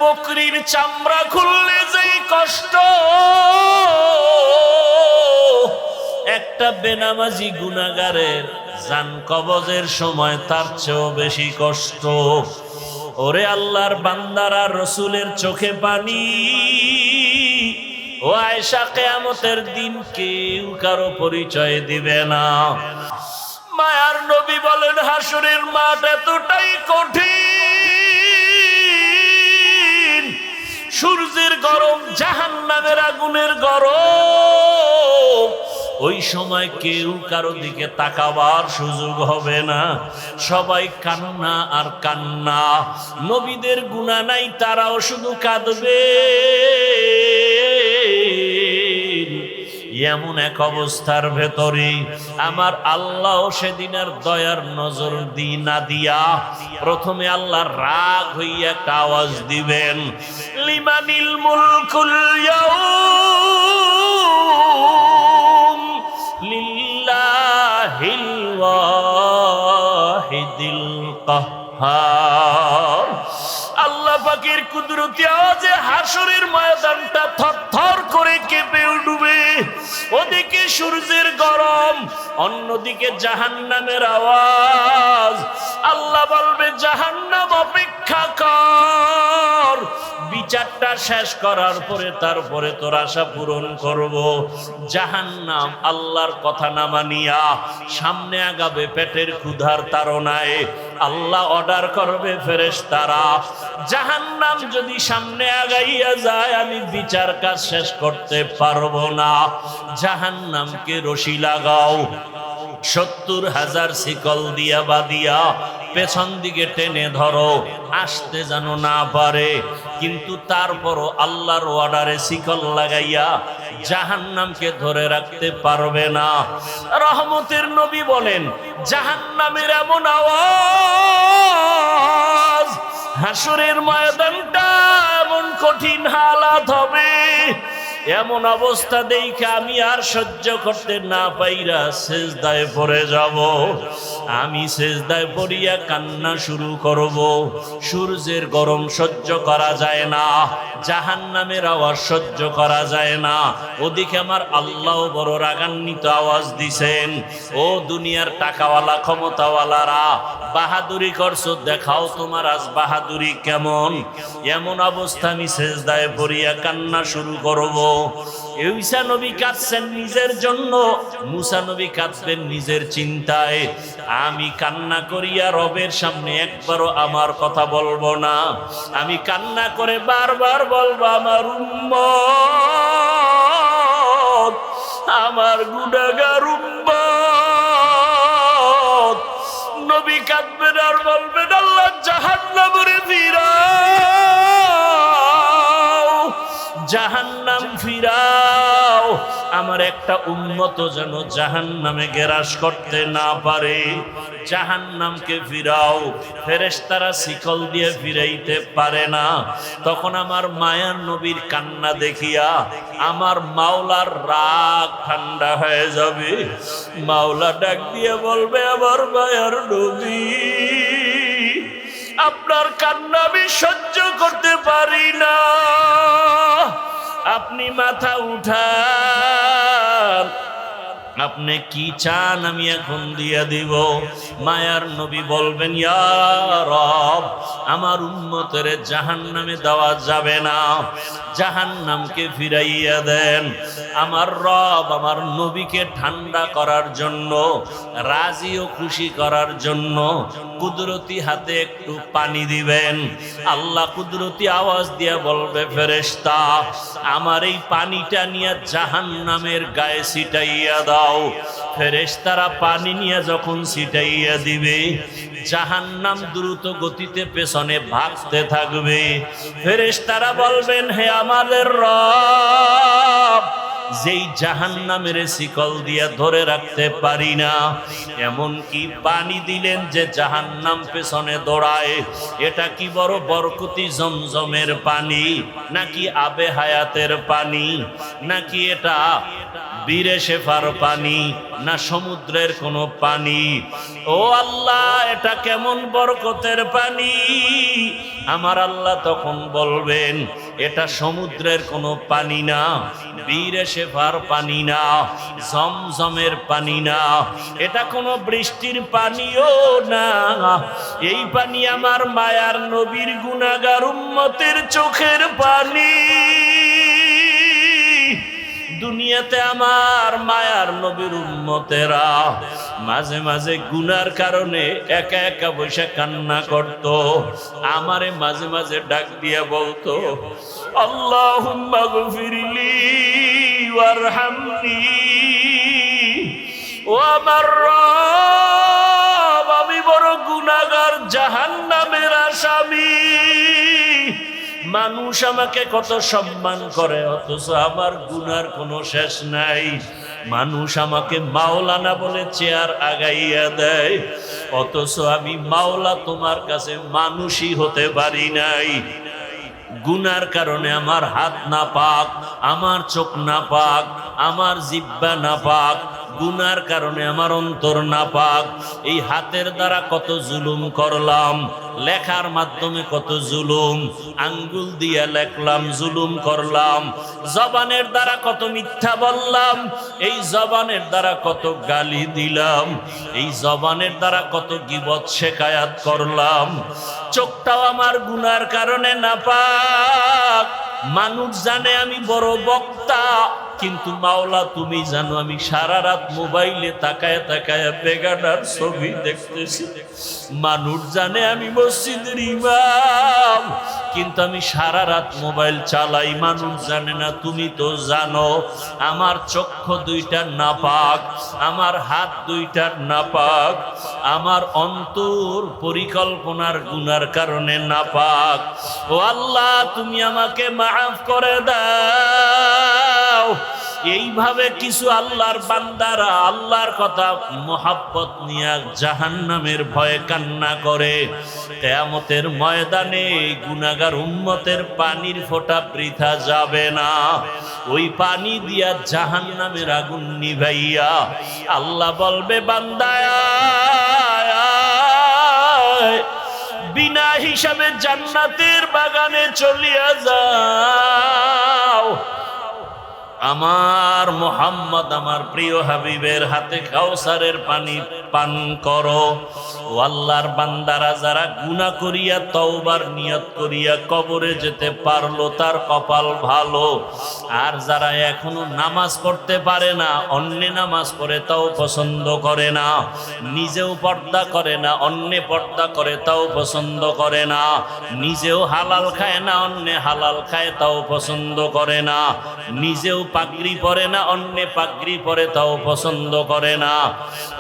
বকরির চামড়া খুললে যেই কষ্ট, একটা বেনামাজি গুনাহগারের জান কবজের সময় তার চেয়েও বেশি কষ্ট। ওরে আল্লাহর বান্দারা, রসুলের চোখে পানি। ও আয়েশা, কিয়ামতের দিন কেউ কারো পরিচয় দিবে না। মায়ার নবী বলেন, হাসরের মাঠ এতটাই কঠিন, সূর্যের গরম, জাহান্নামের আগুনের গরম। ওই সময় কেউ কারো দিকে তাকাবার সুযোগ হবে না, সবাই কান্না আর কান্না। নবীদের গুনাহ নাই, তারাও শুধু কাঁদবে। এমন এক অবস্থার ভেতরে আমার আল্লাহ সেদিন আর দয়ার নজর না দিয়া প্রথমে আল্লাহ রাগ হইয়া একটা আওয়াজ দিবেন, লিমানিল মুলকুল ইয়াউম লিল্লাহিল ওয়াহিদিল কাহ্হার। আল্লাহ পাকের কুদরতি আওয়াজে হাসরের ময়দানটা থরথর করে কেঁপে উঠবে। ওদিকে সূর্যের গরম, অন্যদিকে জাহান্নামের আওয়াজ। আল্লাহ বলবে, জাহান্নাম অপেক্ষা কর, বিচারটা শেষ করার পরে তারপরে তোর আশা পূরণ করব। জাহান্নাম আল্লাহর কথা না মানিয়া সামনে আগাবে পেটের ক্ষুধার তাড়নায়। আল্লাহ অর্ডার করবে ফেরেশতারা, জাহান্নাম যদি সামনে আগাইয়া যায় আমি বিচার কাজ শেষ করতে পারবো না, জাহান্নামকে রশি লাগাও, 70,000 শিকল দিয়া বাঁধিয়া পেছন দিকে টেনে ধরো, আসতে যেন না পারে। কিন্তু তারপরও আল্লাহর অর্ডারে শিকল লাগাইয়া জাহান্নামকে ধরে রাখতে পারবে না। রহমতের নবী বলেন, জাহান্নামের এমন আওয়াজ, হাসরের ময়দানটা এমন কঠিন হালাত হবে, এমন অবস্থা দেখে আমি আর সহ্য করতে না পাইরা সেজদায় পড়ে যাব। আমি সেজদায় পড়িয়া কান্না শুরু করব। সূর্যের গরম সহ্য করা যায় না, জাহান্নামের আওয়াজ সহ্য করা যায় না। ওদিকে আমার আল্লাহ বড় রাগান্বিত আওয়াজ দিছেন, ও দুনিয়ার টাকাওয়ালা ক্ষমতাওয়ালারা, বাহাদুরি করছো, দেখাও তোমার আজ বাহাদুরি কেমন। এমন অবস্থা আমি সেজদায় পড়িয়া কান্না শুরু করব। ঈসা নবী কাঁদছেন নিজের জন্য, মুসা নবী কাঁদবেন নিজের চিন্তায়। আমি কান্না করিয়া রবের সামনে একবারও আমার কথা বলবো না, আমি কান্না করে বারবার বলবো, আমার উম্মত, আমার গুনাহগার উম্মত। নবী কাঁদবেন আর বলবেন, আল্লাহ জাহান্নামে ফিরাও, জাহান্নাম ফিরাও, আমার একটা উম্মত যেন জাহান্নামে গ্রাস করতে না পারে, জাহান্নামকে ফিরাও। ফেরেশতারা শিকল দিয়ে ফিরাইতে পারে না। তখন আমার মায়ার নবীর কান্না দেখিয়া আমার মাওলার রাগ ঠান্ডা হয়ে যাবে। মাওলা ডাক দিয়ে বলবে, আমার মায়ার নবী, আপনার কান্না আমি সহ্য করতে পারি না, আপনি মাথা উঠান, আপনি কি চান আমি এখন দিয়া দিব। মায়ার নবী বলবেন, ইয়া রব, আমার উম্মতের জাহান্নামে দেওয়া যাবে না, জাহান্নামকে ফিরাইয়া দেন। আমার রব আমার নবীকে ঠান্ডা করার জন্য, রাজি ও খুশি করার জন্য কুদরতি হাতে একটু পানি দিবেন। আল্লাহ কুদরতি আওয়াজ দিয়া বলবে, ফেরেশতা, আমার এই পানিটা নিয়ে জাহান্নামের গায়ে ছিটাইয়া দাও। ফেরেশতারা পানি নিয়ে যখন ছিটাইয়া দিবে, জাহান্নাম দ্রুত গতিতে পেছনে ভাগতে থাকবে। ফেরেশতারা বলবেন, হে আমাদের রব, যেই জাহান্নামের শিকল দিয়া ধরে রাখতে পারি না, এমন কি পানি দিলেন যে জাহান্নাম পেছনে দৌড়ায়। এটা কি বড় বরকতি জমজমের পানি, নাকি আবে হায়াতের পানি, নাকি এটা বীরে শেফার পানি, না সমুদ্রের কোনো পানি? ও আল্লাহ, এটা কেমন বরকতের পানি? আমার আল্লাহ তখন বলবেন, এটা সমুদ্রের কোনো পানি না, বীরে শেফার পানি না, জমজমের পানি না, এটা কোনো বৃষ্টির পানিও না। এই পানি আমার মায়ার নবীর গুনাহগার উম্মতের চোখের পানি। দুনিয়াতে আমার মায়ার নবীর উম্মতেরা মাঝে মাঝে গুনার কারণে একা একা বসে কান্না করত, আমারে মাঝে মাঝে ডাক দিয়া বলতো, আল্লাহুম্মা গফিরলি ওয়ারহামনি। ও আমার রব, আমি বড় গুনাহগার, জাহান্নামের আসামি। মানুষ আমাকে কত সম্মান করে, অথচ আমার গুনার কোনো শেষ নাই। মানুষ আমাকে মাওলানা বলে চেয়ার আগাইয়া দেয়, অথচ আমি মাওলা তোমার কাছে মানুষই হতে পারি নাই। গুনার কারণে আমার হাত নাপাক, আমার চোখ নাপাক, আমার জিহ্বা নাপাক, গুনার কারণে আমার অন্তর নাপাক। এই হাতের দ্বারা কত জুলুম করলাম, লেখার মাধ্যমে কত জুলুম, আঙ্গুল দিয়া লেখলাম, জুলুম করলাম। জবানের দ্বারা কত মিথ্যা বললাম, এই জবানের দ্বারা কত গালি দিলাম, এই জবানের দ্বারা কত গীবত শেখায়াত করলাম। চোখটাও আমার গুনার কারণে নাপাক। মানুষ জানে আমি বড় বক্তা, কিন্তু মাওলা তুমি জানো আমি সারা রাত মোবাইলে তাকায় তাকায় বেগানার ছবি দেখতেছি। মানুষ জানে আমি মসজিদের ইমাম, কিন্তু আমি সারা রাত মোবাইল চালাই। মানুষ জানে না, তুমি তো জানো আমার চক্ষু দুইটা নাপাক, আমার হাত দুইটা নাপাক, আমার অন্তর পরিকল্পনার গুনার কারণে নাপাক। ও আল্লাহ, তুমি আমাকে মাফ করে দাও। এইভাবে কিছু আল্লাহর বান্দারা আল্লাহর কথা মোহাব্বত নিয়ে জাহান্নামের ভয়ে কান্না করে। কিয়ামতের ময়দানে গুনাহগার উম্মতের পানির ফোঁটা বৃথা যাবে না। ওই পানি দিয়া জাহান্নামের আগুন নিভাইয়া আল্লাহ বলবে, বান্দা বিনা হিসাবে জান্নাতের বাগানে চলিয়া যাও। আমার মুহাম্মদ, আমার প্রিয় হাবিবের হাতে কাউসারের পানি পান করো। ও আল্লাহর বান্দারা, যারা গুনাহ করিয়া তওবার নিয়ত করিয়া কবরে যেতে পারলো তার কপাল ভালো। আর যারা এখনো নামাজ পড়তে পারে না, অন্য নামাজ পড়ে তাও পছন্দ করে না, নিজেও পর্দা করে না, অন্য পর্দা করে তাও পছন্দ করে না, নিজেও হালাল খায় না, অন্য হালাল খায় তাও পছন্দ করে না, নিজেও পাগড়ি পরে না, অন্য পাগড়ি পরে তাও পছন্দ করে না।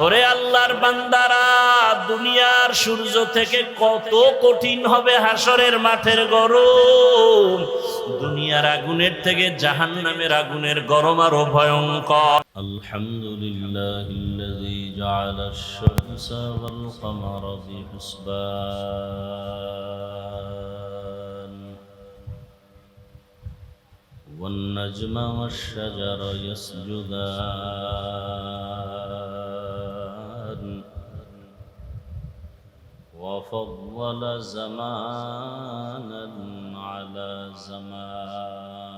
ওরে আল্লাহর বান্দারা, দুনিয়ার সূর্য থেকে কত কঠিন হবে হাসরের মাঠের গরম। দুনিয়ার আগুনের থেকে জাহান্নামের আগুনের গরম আরো ভয়ঙ্কর। আলহামদুলিল্লাহিল্লাযী জাআলাশ শামসা ওয়াল কমারা বিহিসবান والنجم والشجر يسجدان وفضل زمانا على زمان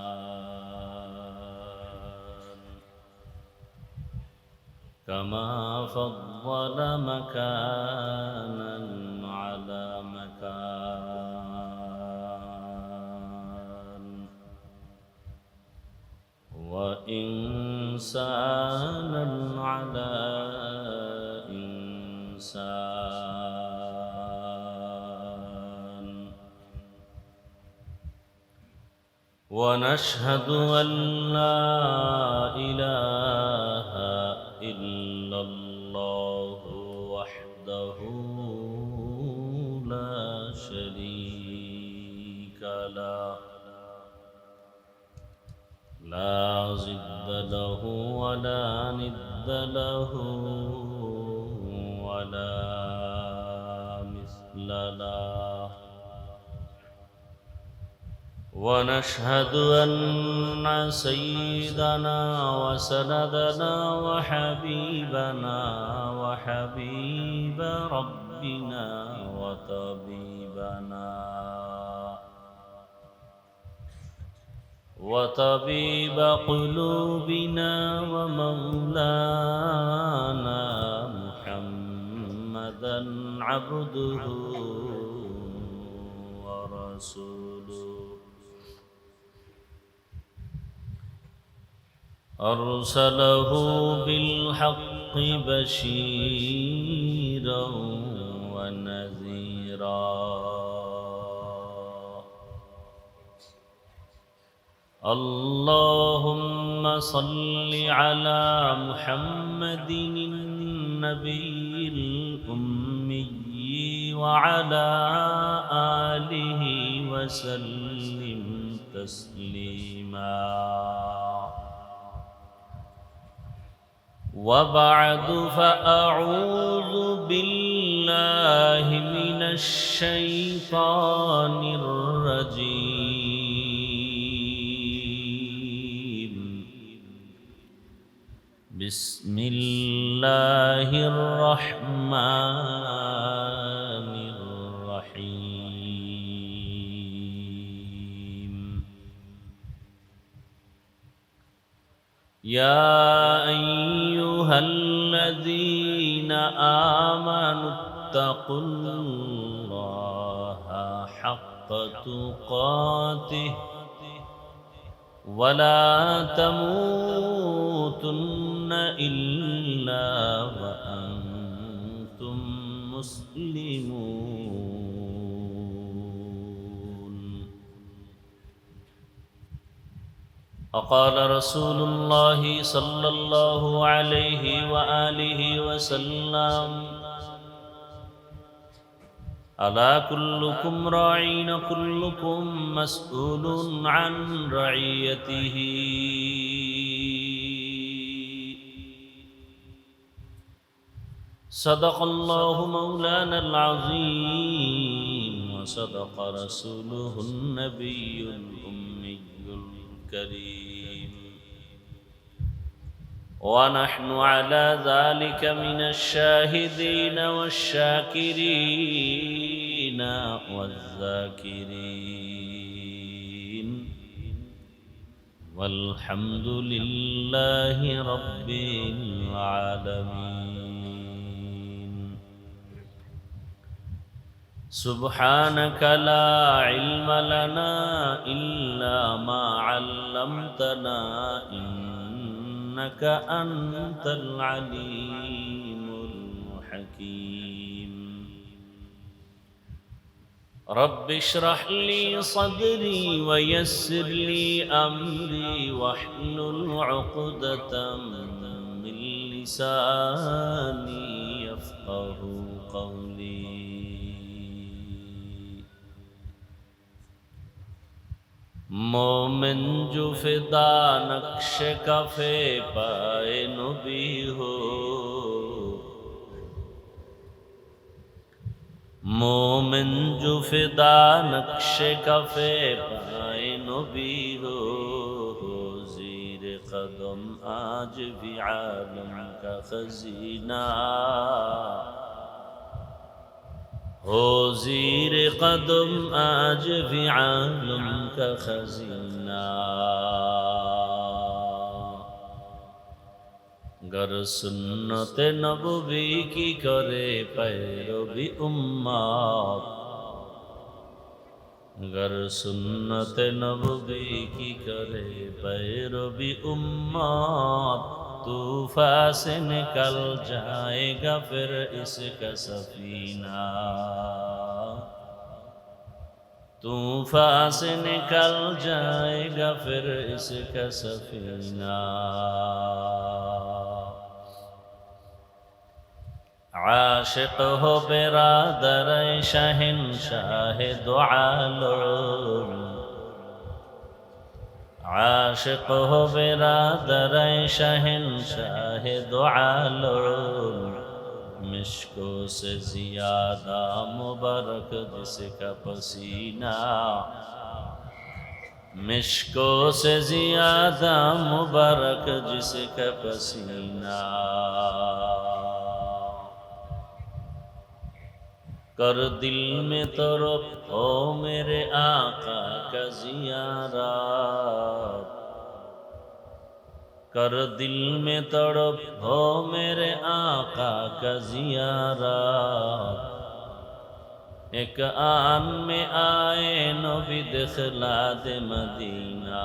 كما فضل مكانا على مكان وإنسانا على إنسان ونشهد أن لا إله إلا الله وحده لا شريك له لا ضد له ولا ند له ولا مثل له ونشهد أن سيدنا وسندنا وحبيبنا وحبيب ربنا وطبيب قلوبنا ومولانا محمدا عبده ورسوله أرسله بالحق بشيرا ونذيرا اللهم صل على محمد النبي الأمي وعلى آله وسلم تسليما وبعد فأعوذ بالله من الشيطان الرجيم بسم الله الرحمن الرحيم يا أيها الذين آمنوا اتقوا الله حق تقاته ولا تموتن إلا وأنتم مسلمون وقال رسول الله صلى الله عليه وآله وسلم ألا كلكم راعٍ كلكم مسؤول عن رعيته صدق الله مولانا العظيم وصدق رسوله النبي الأمي الكريم ونحن على ذلك من الشاهدين والشاكرين والذاكرين والحمد لله رب العالمين سبحانك لا علم لنا إلا ما علمتنا إنك أنت العليم الحكيم رب اشرح لي صدري ويسر لي أمري واحلل عقدة من لساني يفقه قولي मोमिन जो फिदा नक्श कफे पाए नबी हो मोमिन जो फिदा नक्श कफे पाए नबी हो ज़ीर कदम आज भी आलम का खजीना हो ज़ीर कदम आज भी आलम का खजीना गर सुन्नत नबवी की करे पैरवी उम्मत गर सुन्नत नबवी की करे पैरवी उम्मत तूफ़ान से निकल जाएगा फिर इसका सफीना तूफ़ान से निकल जाएगा फिर इसका सफीना आशिक़ हो बिरादर शहंशाह दो आलम आशिक़ हो बिरादर शहंशाह दो आलम मिश्को से ज़ियादा मुबारक जिसका पसीना मिश्को से ज्यादा मुबारक जिसका पसीना, कर दिल में तरफ हो मेरे आका का जियारत, कर दिल में तड़प हो मेरे आका का जियारत, एक आन में आए नबी दिखला दे मदीना,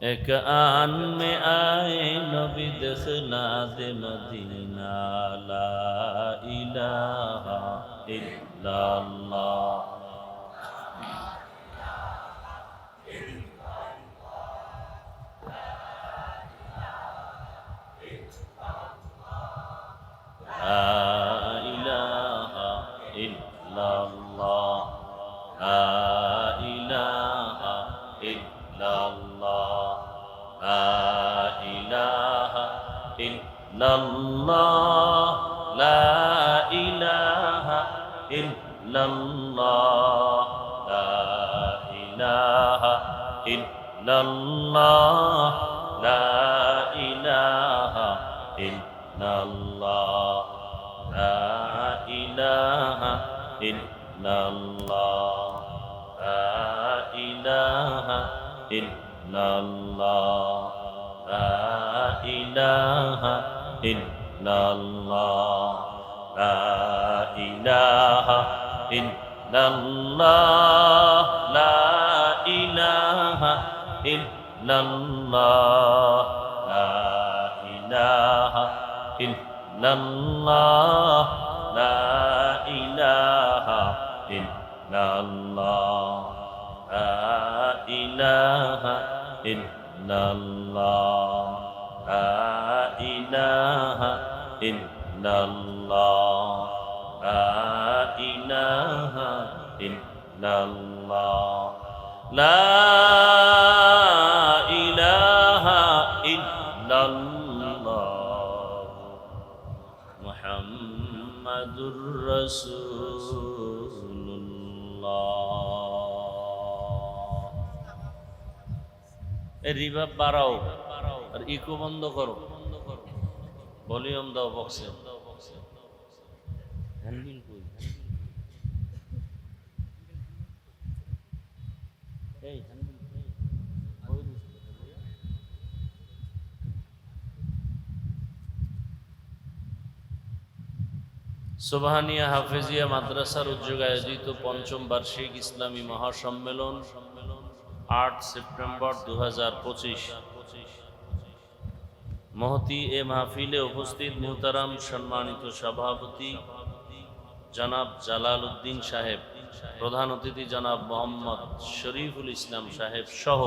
एक आन में आए नबी दिखला दे मदीना, ला इलाहा इल्लल्लाह রিভাব বাড়াও আর ইকো বন্ধ করো, ভলিউম দাও বক্সে। সুবহানিয়া হাফেজিয়া মাদ্রাসার উদ্যোগে আয়োজিত পঞ্চম বার্ষিক ইসলামী মহাসম্মেলন 8 সেপ্টেম্বর 2025 মহতি এ মাহফিলে উপস্থিত মুহতারাম সম্মানিত সভাপতি জনাব জালাল উদ্দিন সাহেব, প্রধান অতিথি জনাব মোহাম্মদ শরীফুল ইসলাম সাহেব সহ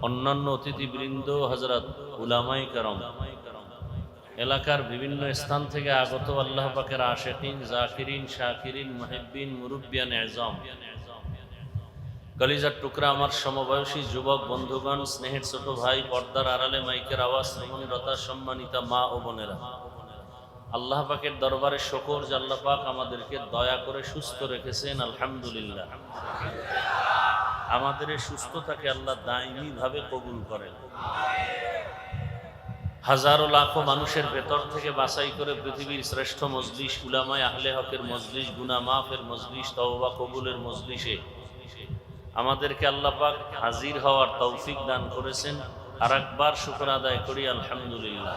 অন্যান্য অতিথিবৃন্দ, হযরত উলামায়ে কেরাম, এলাকার বিভিন্ন স্থান থেকে আগত আল্লাহ পাকের আশিকিন, জাকিরিন, শাকিরিন, মুহিব্বিন, মুরব্বিয়ান আযম, কলিজার টুকরা আমার সমবয়সী যুবক বন্ধুগণ, স্নেহের ছোট ভাই, পর্দার আড়ালে মাইকের আওয়াজ শ্রবণরতা সম্মানিতা মা ও বোনেরা, আল্লাহ পাকের দরবারে শুকর যে আল্লাহ পাক আমাদেরকে দয়া করে সুস্থ রেখেছেন, আলহামদুলিল্লাহ। আমাদের এই সুস্থতাকে আল্লাহ দায়মি ভাবে কবুল করেন। হাজারো লাখো মানুষের ভেতর থেকে বাছাই করে পৃথিবীর শ্রেষ্ঠ মজলিস, উলামায়ে আহলে হকের মজলিস, গুনাহ মাফের মজলিস, তওবা কবুলের মজলিসে আমাদেরকে আল্লাহ পাক হাজির হওয়ার তৌফিক দান করেছেন। আর একবার শুকর আদায় করি, আলহামদুলিল্লাহ।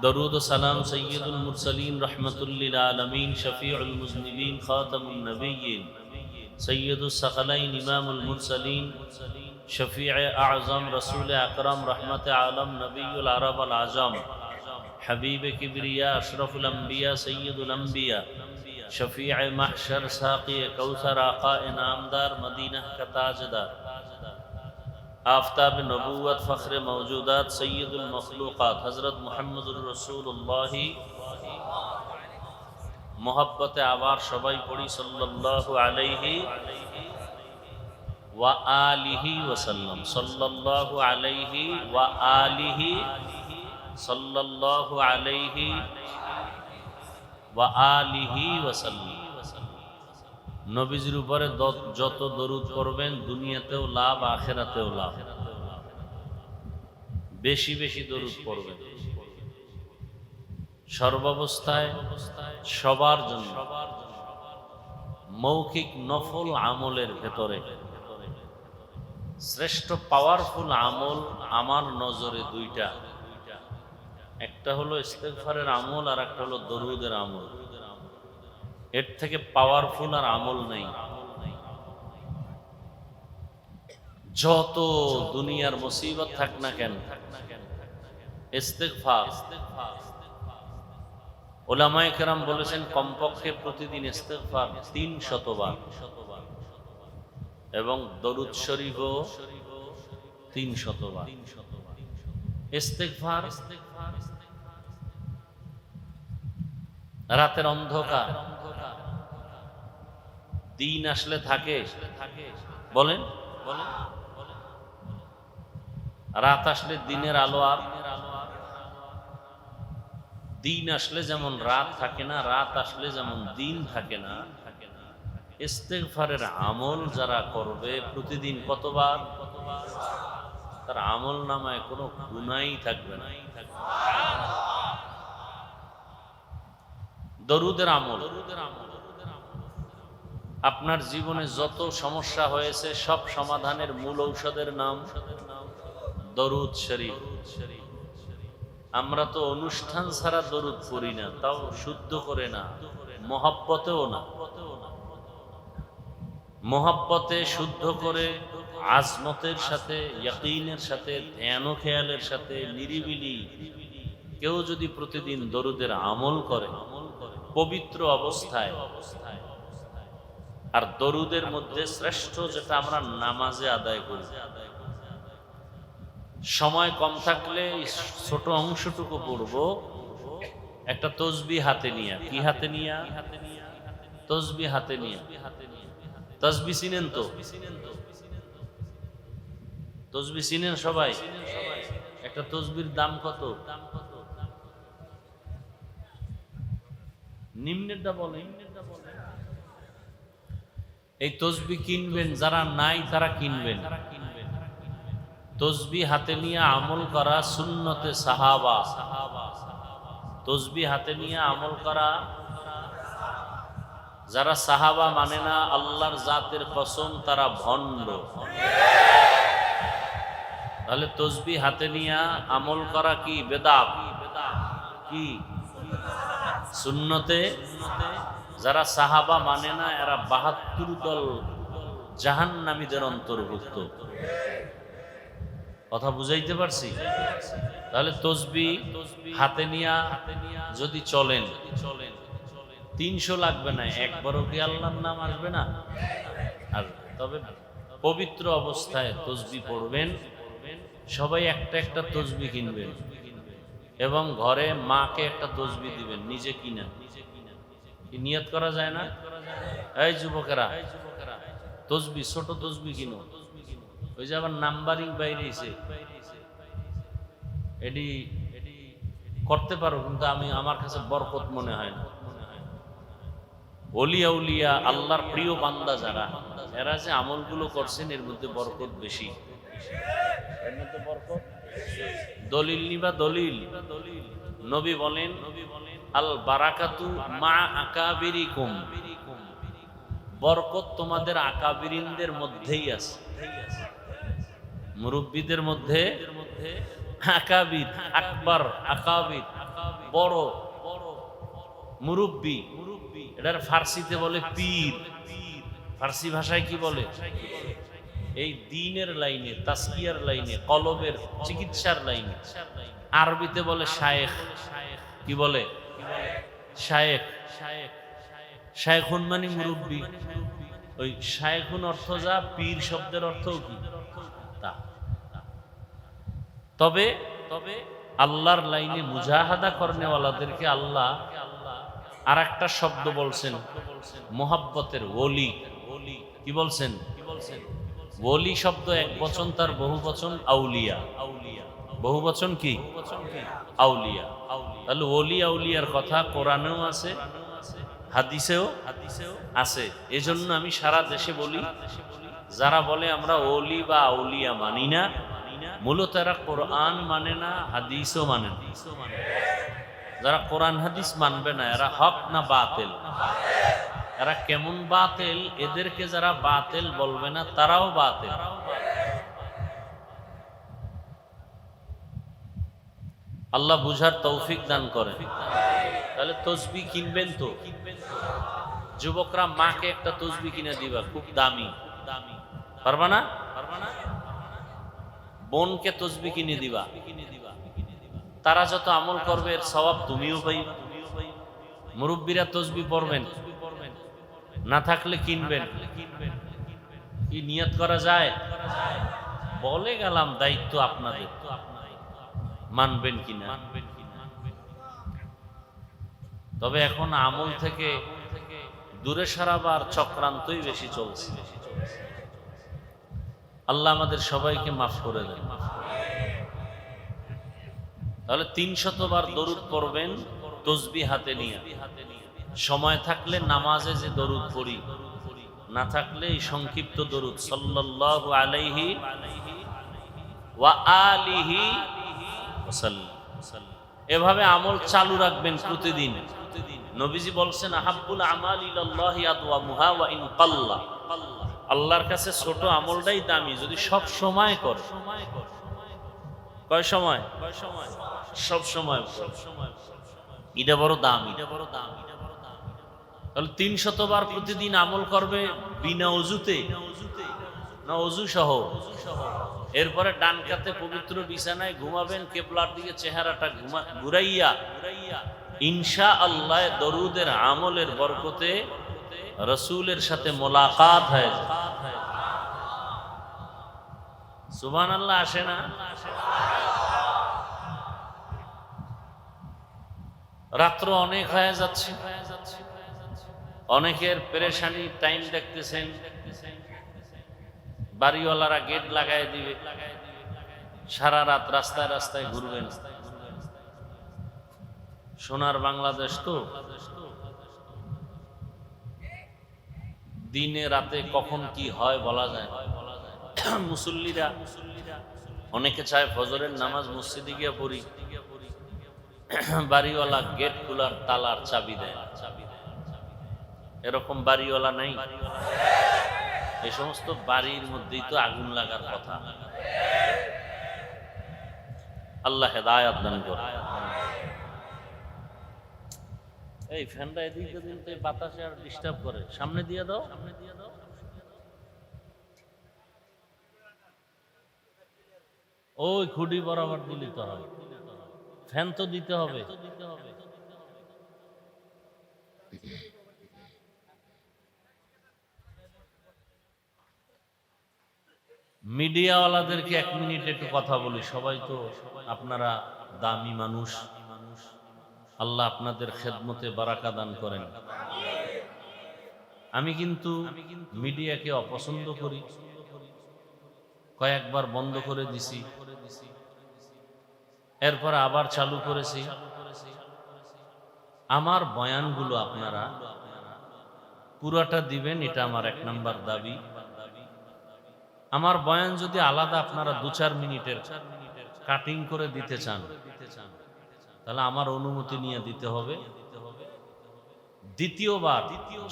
দরুদ ও সালাম সাইয়্যিদুল মুরসালিন রাহমাতুল লিল আলামিন, শফিউল মুজনিবিন, খাতামুন নবিয়্যিন, সাইয়্যিদুস সাকালাইন, ইমামুল মুরসালিন, শফিয়ে আযম, রাসূল আকরাম, রহমতে আলম, নবিয়ুল আরব আল আজম, হাবিবে কিবরিয়া, আশরাফুল আম্বিয়া, সাইয়্যিদুল আম্বিয়া, शफीअ महशर, साक़ी कौसर, आका इनामदार, मदीना का ताजदार, आफ्ताब नबूवत, फ़ख्र मौजूदात, सय्यदुल मखलूक़ात, हज़रत मुहम्मदुर रसूलुल्लाह, मोहब्बत आवार सबाई पड़ी सल्लल्लाहु अलैहि व आलिहि वसल्लम, सल्लल्लाहु अलैहि व आलिहि, सल्लल्लाहु अलैहि व आलिहि वसल्लम। নবীজির উপরে যত দরুদ পড়বেন দুনিয়াতেও লাভ, আখিরাতেও লাভ। বেশি বেশি দরুদ পড়বেন সর্বাবস্থায় সবার জন্য। মৌখিক নফল আমলের ভেতরে শ্রেষ্ঠ পাওয়ারফুল আমল আমার নজরে দুইটা, একটা হলো ইস্তেগফারের আমল আর একটা হলো দরুদের আমল। এর থেকে পাওয়ারফুল আর আমল নেই। যত দুনিয়ার মুসিবত থাক না কেন, ইস্তেগফার। উলামায়ে কেরাম বলেছেন কমপক্ষে প্রতিদিন ইস্তেগফার 300 বার এবং দরুদ শরীফও 300 বার। ইস্তেগফার রাতের অন্ধকার, দিন আসলে থাকে, বলেন রাত আসলে দিনের আলো আর দিন আসলে যেমন রাত থাকে না, রাত আসলে যেমন দিন থাকে না। ইস্তেগফারের আমল যারা করবে প্রতিদিন কতবার, তার আমল নামায় কোনো গুনাহই থাকবে না। দরুদের আমল, আপনার জীবনে যত সমস্যা হয়েছে সব সমাধানের মূল ঔষধের নাম দরুদ শরীফ। আমরা তো অনুষ্ঠান ছাড়া দরুদ পড়ি না, তাও শুদ্ধ করে না, মহব্বতেও না। মহব্বতে শুদ্ধ করে আজমতের সাথে, ইয়াকিনের সাথে, ধ্যান ও খেয়ালের সাথে নিরিবিলি কেউ যদি প্রতিদিন দরুদের আমল করে পবিত্র অবস্থায়, আর দরুদের মধ্যে শ্রেষ্ঠ যেটা আমরা নামাজে আদায় করি, সময় কম থাকলে ছোট অংশটুকু পড়ব, একটা তসবিহ হাতে নিয়া। কি হাতে নিয়া? তসবিহ হাতে নিয়া। তসবিহ চিনেন তো? তসবিহ চিনেন সবাই? একটা তসবির দাম কত? নিম্নেরটা বলেন। এই তসবিহ কিনবেন, যারা নাই তারা কিনবেন। তসবিহ হাতে নিয়ে আমল করা সুন্নতে সাহাবা। তসবিহ হাতে নিয়ে আমল করা, যারা সাহাবা মানে না, আল্লাহর জাতের কসম তারা ভণ্ড। তাহলে তসবিহ হাতে নিয়ে আমল করা কি বেদাত? কি সুন্নতে? যারা সাহাবা মানে না এরা 72 দল জাহান্নামীদের অন্তর্ভুক্ত। কথা বুঝাইতে পারছি? তাহলে তসবিহ হাতে নিয়া যদি চলেন 300 লাগবে না, একবারও কি আল্লাহর নাম আসবে না? আর তবে পবিত্র অবস্থায় তসবিহ পড়বেন। সবাই একটা একটা তসবিহ কিনবেন এবং ঘরে মাকে একটা তসবিহ দিবেন, নিজে কিনা। নিয়ত করা যায় না? এই যুবকেরা, তসবিহ, ছোট তসবিহ কিনো। ওই যে আবার নাম্বারিং বাইরে এসে এটি করতে পারো, কিন্তু আমার কাছে বরকত মনে হয় না। ওলিয়া উলিয়া আল্লাহর প্রিয় বান্দা যারা, এরা যে আমলগুলো করছেন এর মধ্যে বরকত বেশি। এর মধ্যে বরকত। দলিল নিবা দলিল। নবী বলেন আল বারাকাতু মা আকাবিরিকুম, বরকত তোমাদের আকাবিরিনদের মধ্যেই আছে। মুরব্বীদের মধ্যে আকাবির, আকবার, আকাবির, বড় মুরব্বী। এটার ফার্সিতে বলে পীর। ফার্সি ভাষায় কি বলে? এই দ্বীনের লাইনে, তাসকিয়ার লাইনে, কলবের চিকিৎসার লাইনে। আরবিতে বলে শায়েখ। কি বলে? শায়েখ। শায়েখুন মানে মুরব্বী। ওই শায়েখুন অর্থ যা, পীর শব্দের অর্থ কি তা। তবে আল্লাহর লাইনে মুজাহাদা করনেওয়ালাদেরকে আল্লাহ আর একটা শব্দ বলছেন, মোহাব্বতের ওলি। কি বলছেন? ওলি শব্দ এক বচন, তার বহু বচন আউলিয়া। বহু বচন কি? আউলিয়া। তাহলে ওলি আউলিয়ার কথা কোরআনেও আছে, হাদিসেও আছে। এজন্য আমি সারা দেশে বলি, যারা বলে আমরা ওলি বা আউলিয়া মানি না, মূলত এরা কোরআন মানে না, হাদিসও মানে না। যারা কোরআন হাদিস মানবে না এরা হক না বাতিল? এরা কেমন বাতিল? এদেরকে যারা বাতিল বলবে না তারাও বাতিল। আল্লাহ বুঝার তৌফিক দান করে। তাহলে তসবি কিনবেন তো? যুবকরা মাকে একটা তসবি কিনে দিবা, খুব দামি, পারবা না? বোনকে তসবি কিনে দিবা, তারা যত আমল করবে এর সওয়াব তুমিও পাইবা। মুরব্বীরা তসবি পড়বেন, না থাকলে কিনবেন। কি নিয়ত করা যায়? বলে গেলাম, দায়িত্ব আপনাদের, মানবেন কিনা। তবে এখন আমল থেকে দূরে সরাবার চক্রান্তই বেশি চলছে। আল্লাহ আমাদের সবাইকে মাফ করে দেন। তাহলে 300 বার দরুদ পড়বেন তসবি হাতে নিয়ে। সময় থাকলে নামাজে যে দরুদ পড়ি, না থাকলে এই সংক্ষিপ্ত দরুদ সাল্লাল্লাহু আলাইহি ওয়া আলিহি ওয়াসাল্লাম, এভাবে আমল চালু রাখবেন প্রতিদিন। নবীজি বলছেন আহাব্বুল আমাল ইলাল্লাহি আদওয়ামুহা ওয়া ইন কাল্লা। আল্লাহর কাছে ছোট আমলটাই দামি যদি সব সময় করে। কয় সময়? সব সময়। এটা বড় দাম, এটা বড় দাম। তাহলে 300 বার প্রতিদিন আমল করবে বিনা অজুতে না অজু সহ? এরপরে ডান কাতে পবিত্র বিছানায় ঘুমাবেন, কেবলার দিকে চেহারাটা ঘুরাইয়া ইনশাআল্লাহ দরুদের আমলের বরকতে রাসূলের সাথে মোলাকাত হয়ে যায়। সুবহানাল্লাহ আসে না? রাত্র অনেক হয়ে যাচ্ছে, অনেকের পেরেশানি, টাইম দেখতেছেন, বাড়িওয়ালারা গেট লাগাই দিবে, সারা রাত রাস্তায় রাস্তায় ঘুরবেন। সোনার বাংলাদেশ তো, দিনে রাতে কখন কি হয় বলা যায়। মুসল্লিরা অনেকে চায় ফজরের নামাজ মসজিদে গিয়ে পড়ি, বাড়িওয়ালা গেট খোলার তালার চাবি দেয়। এরকম বাড়িওয়ালা নাই? এই সমস্ত বাড়ির মধ্যেই তো আগুন লাগার কথা। আল্লাহ হেদায়েত দান করে। এই ফ্যানটা এদিকে দিন তো বাতাসে আর ডিস্টার্ব করে, সামনে দিয়ে দাও। ওই খুঁটি বরাবর দিলে তো হবে, ফ্যান তো দিতে হবে। মিডিয়াওয়ালাদেরকে 1 মিনিট একটু কথা বলি। সবাই তো আপনারা দামি মানুষ, আল্লাহ আপনাদের খেদমতে বারাকা দান করেন। আমি কিন্তু মিডিয়াকে অপছন্দ করি, কয়েকবার বন্ধ করে দিছি, এরপর আবার চালু করেছি। আমার বয়ানগুলো আপনারা পুরাটা দিবেন, এটা আমার 1 নাম্বার দাবি। আমার বয়ান যদি আলাদা আপনারা 2-4 মিনিটের কাটিং করে দিতে চান, তাহলে আমার অনুমতি নিয়ে দিতে হবে। দ্বিতীয়বার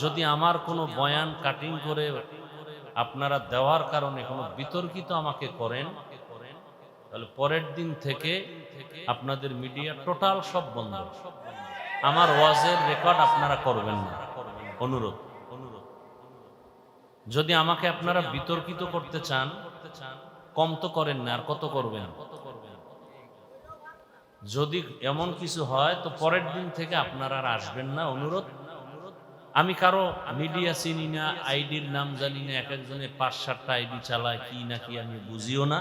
যদি আমার কোনো বয়ান কাটিং করে আপনারা দেওয়ার কারণে কোনো বিতর্কিত আমাকে করেন, তাহলে পরের দিন থেকে আপনাদের মিডিয়া টোটাল সব বন্ধ। আমার ওয়াজের রেকর্ড আপনারা করবেন না, অনুরোধ। যদি আমাকে আপনারা বিতর্কিত করতে চান, কম তো করেন না, আর কত করবেন? যদি এমন কিছু হয় তো পরের দিন থেকে আপনারা আর আসবেন না, অনুরোধ। আমি কারো মিডিয়া চিনি না, আইডির নাম জানি না, এক একজনের 5-7টা আইডি চালায়, কি না কি আমি বুঝিও না।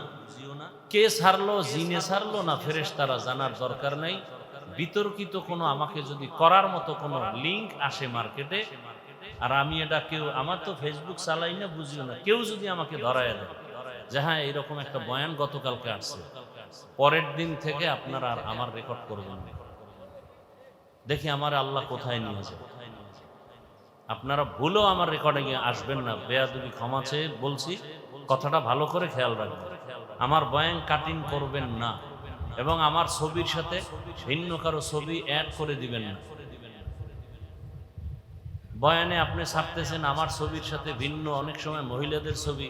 কে ছাড়লো, জিনে ছাড়লো না ফেরেশতারা, জানার দরকার নাই। বিতর্কিত কোনো আমাকে যদি করার মতো কোনো লিঙ্ক আসে মার্কেটে, আর আমি এটা কেউ, আমার তো ফেসবুক চালাই না, বুঝিও না, কেউ যদি আমাকে ধরায় দেয় যে হ্যাঁ এরকম একটা বয়ান গতকালকে আসছে, পরের দিন থেকে আপনারা আর আমার রেকর্ড করবেন না। দেখি আমার আল্লাহ কোথায় নিয়ে যায়। আপনারা ভুলেও আমার রেকর্ডিংয়ে আসবেন না, বেয়াদবি ক্ষমা চেয়ে বলছি, কথাটা ভালো করে খেয়াল রাখবেন। আমার বয়ান কাটিং করবেন না এবং আমার ছবির সাথে ভিন্ন কারো ছবি অ্যাড করে দিবেন না। বয়ানে আপনি ছাপতেছেন আমার ছবির সাথে ভিন্ন, অনেক সময় মহিলাদের ছবি,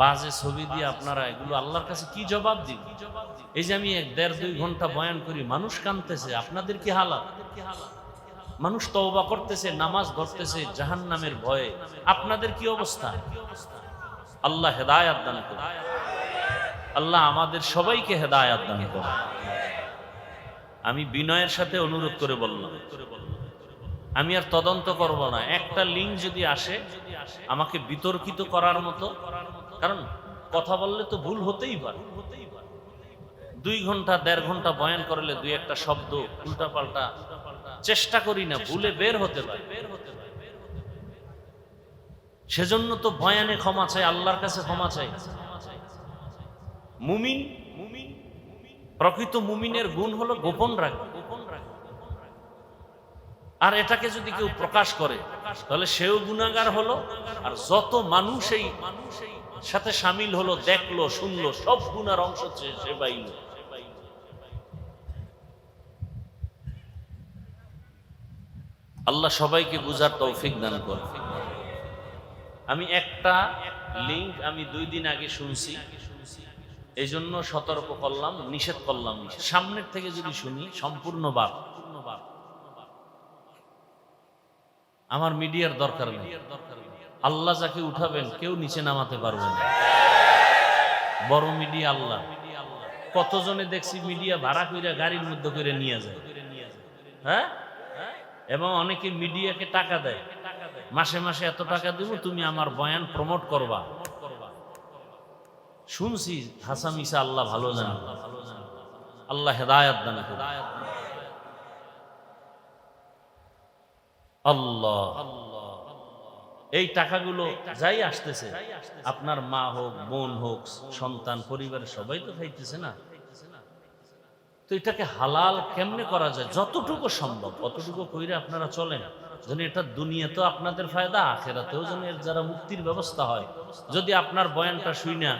বাজে ছবি দিয়ে আপনারা এগুলো আল্লাহর কাছে কি জবাব দিন? এই যে আমি 1-1.5-2 ঘন্টা বয়ান করি, মানুষ কাঁদতেছে, আপনাদের কি হালাত? মানুষ তওবা করতেছে, নামাজ ধরতেছে জাহান্নামের ভয়ে, আপনাদের কি অবস্থা? আল্লাহ হেদায়েত দান করুন। আল্লাহ আমাদের সবাইকে হেদায়েত দান করুন। আমি বিনয়ের সাথে অনুরোধ করে বললাম, আমি আর তদন্ত করব না। একটা লিঙ্ক যদি আসে আমাকে বিতর্কিত করার মতো, কারণ কথা বললে তো ভুল হতেই পারে। 2 ঘন্টা 1.5 ঘন্টা বয়ান করলে 2-1টা শব্দ উল্টাপাল্টা, চেষ্টা করি না, ভুলে বের হতে পারে। সেজন্য তো বয়ানে ক্ষমা চাই, আল্লাহর কাছে ক্ষমা চাই। মুমিন, প্রকৃত মুমিনের গুণ হলো গোপন রাখা। আর এটাকে যদি কেউ প্রকাশ করে তাহলে সেও গুনাহগার হলো, আর যত মানুষ এই সাথে শামিল হলো, দেখলো, শুনলো, সব গুনার অংশ সে পাইল। আল্লাহ সবাইকে বুঝার তৌফিক দান করে। আমি একটা লিঙ্ক 2 দিন আগে শুনছি, এই জন্য সতর্ক করলাম, নিষেধ করলাম। সামনের থেকে যদি শুনি সম্পূর্ণ বাদ, আমার মিডিয়ার দরকার নেই। আল্লাহ যাকে উঠাবেন কেউ নিচে নামাতে পারবে না। বড় মিডিয়া আল্লাহ। কতজনে দেখছি মিডিয়া ভাড়া কইরা গাড়ির মধ্যে করে নিয়ে যায়, হ্যাঁ, এবং অনেকে মিডিয়াকে টাকা দেয়, মাসে মাসে এত টাকা দিব, তুমি আমার বয়ান প্রমোট করবা। শুনছি হাসান মিসা, আল্লাহ ভালো জানে। আল্লাহ হেদায়েত দান করুন। আল্লাহ, এই টাকাগুলো যাই আসতেছে, আপনার মা হোক, বোন হোক, সন্তান, পরিবারের সবাই তো খাইতেছে না। তো এটাকে হালাল কেমনে করা যায়? যতটুকু সম্ভব অতটুকু কইরে আপনারা চলেন, যেন এটা দুনিয়াতেও আপনাদের ফায়দা, আখেরাতেও যেন এর যারা মুক্তির ব্যবস্থা হয়। যদি আপনার বয়ানটা শুইনা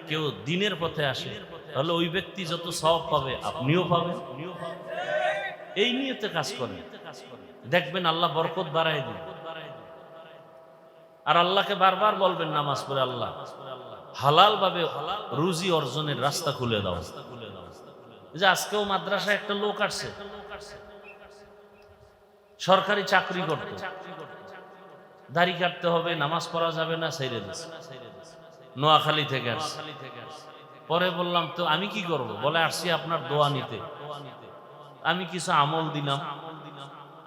কেউ দিনের পথে আসে, তাহলে ওই ব্যক্তি যত সওয়াব পাবে আপনিও পাবেন। এই নিয়তে কাজ করেন, দেখবেন আল্লাহ বরকত বাড়ায় দিবে। আর আল্লাহকে বারবার বলবেন নামাজ পড়ে, আল্লাহ হালাল ভাবে রুজি অর্জনের রাস্তা খুলে দাও। যে আজকেও মাদ্রাসায় একটা লোক আসছে, সরকারি চাকরি করতে, দাড়ি কাটতে হবে, নামাজ পড়া যাবে না, ছেড়ে দিচ্ছে। নোয়াখালী থেকে আসছে। পরে বললাম তো আমি কি করব? বলে আসছি আপনার দোয়া নিতে। আমি কিছু আমল দিলাম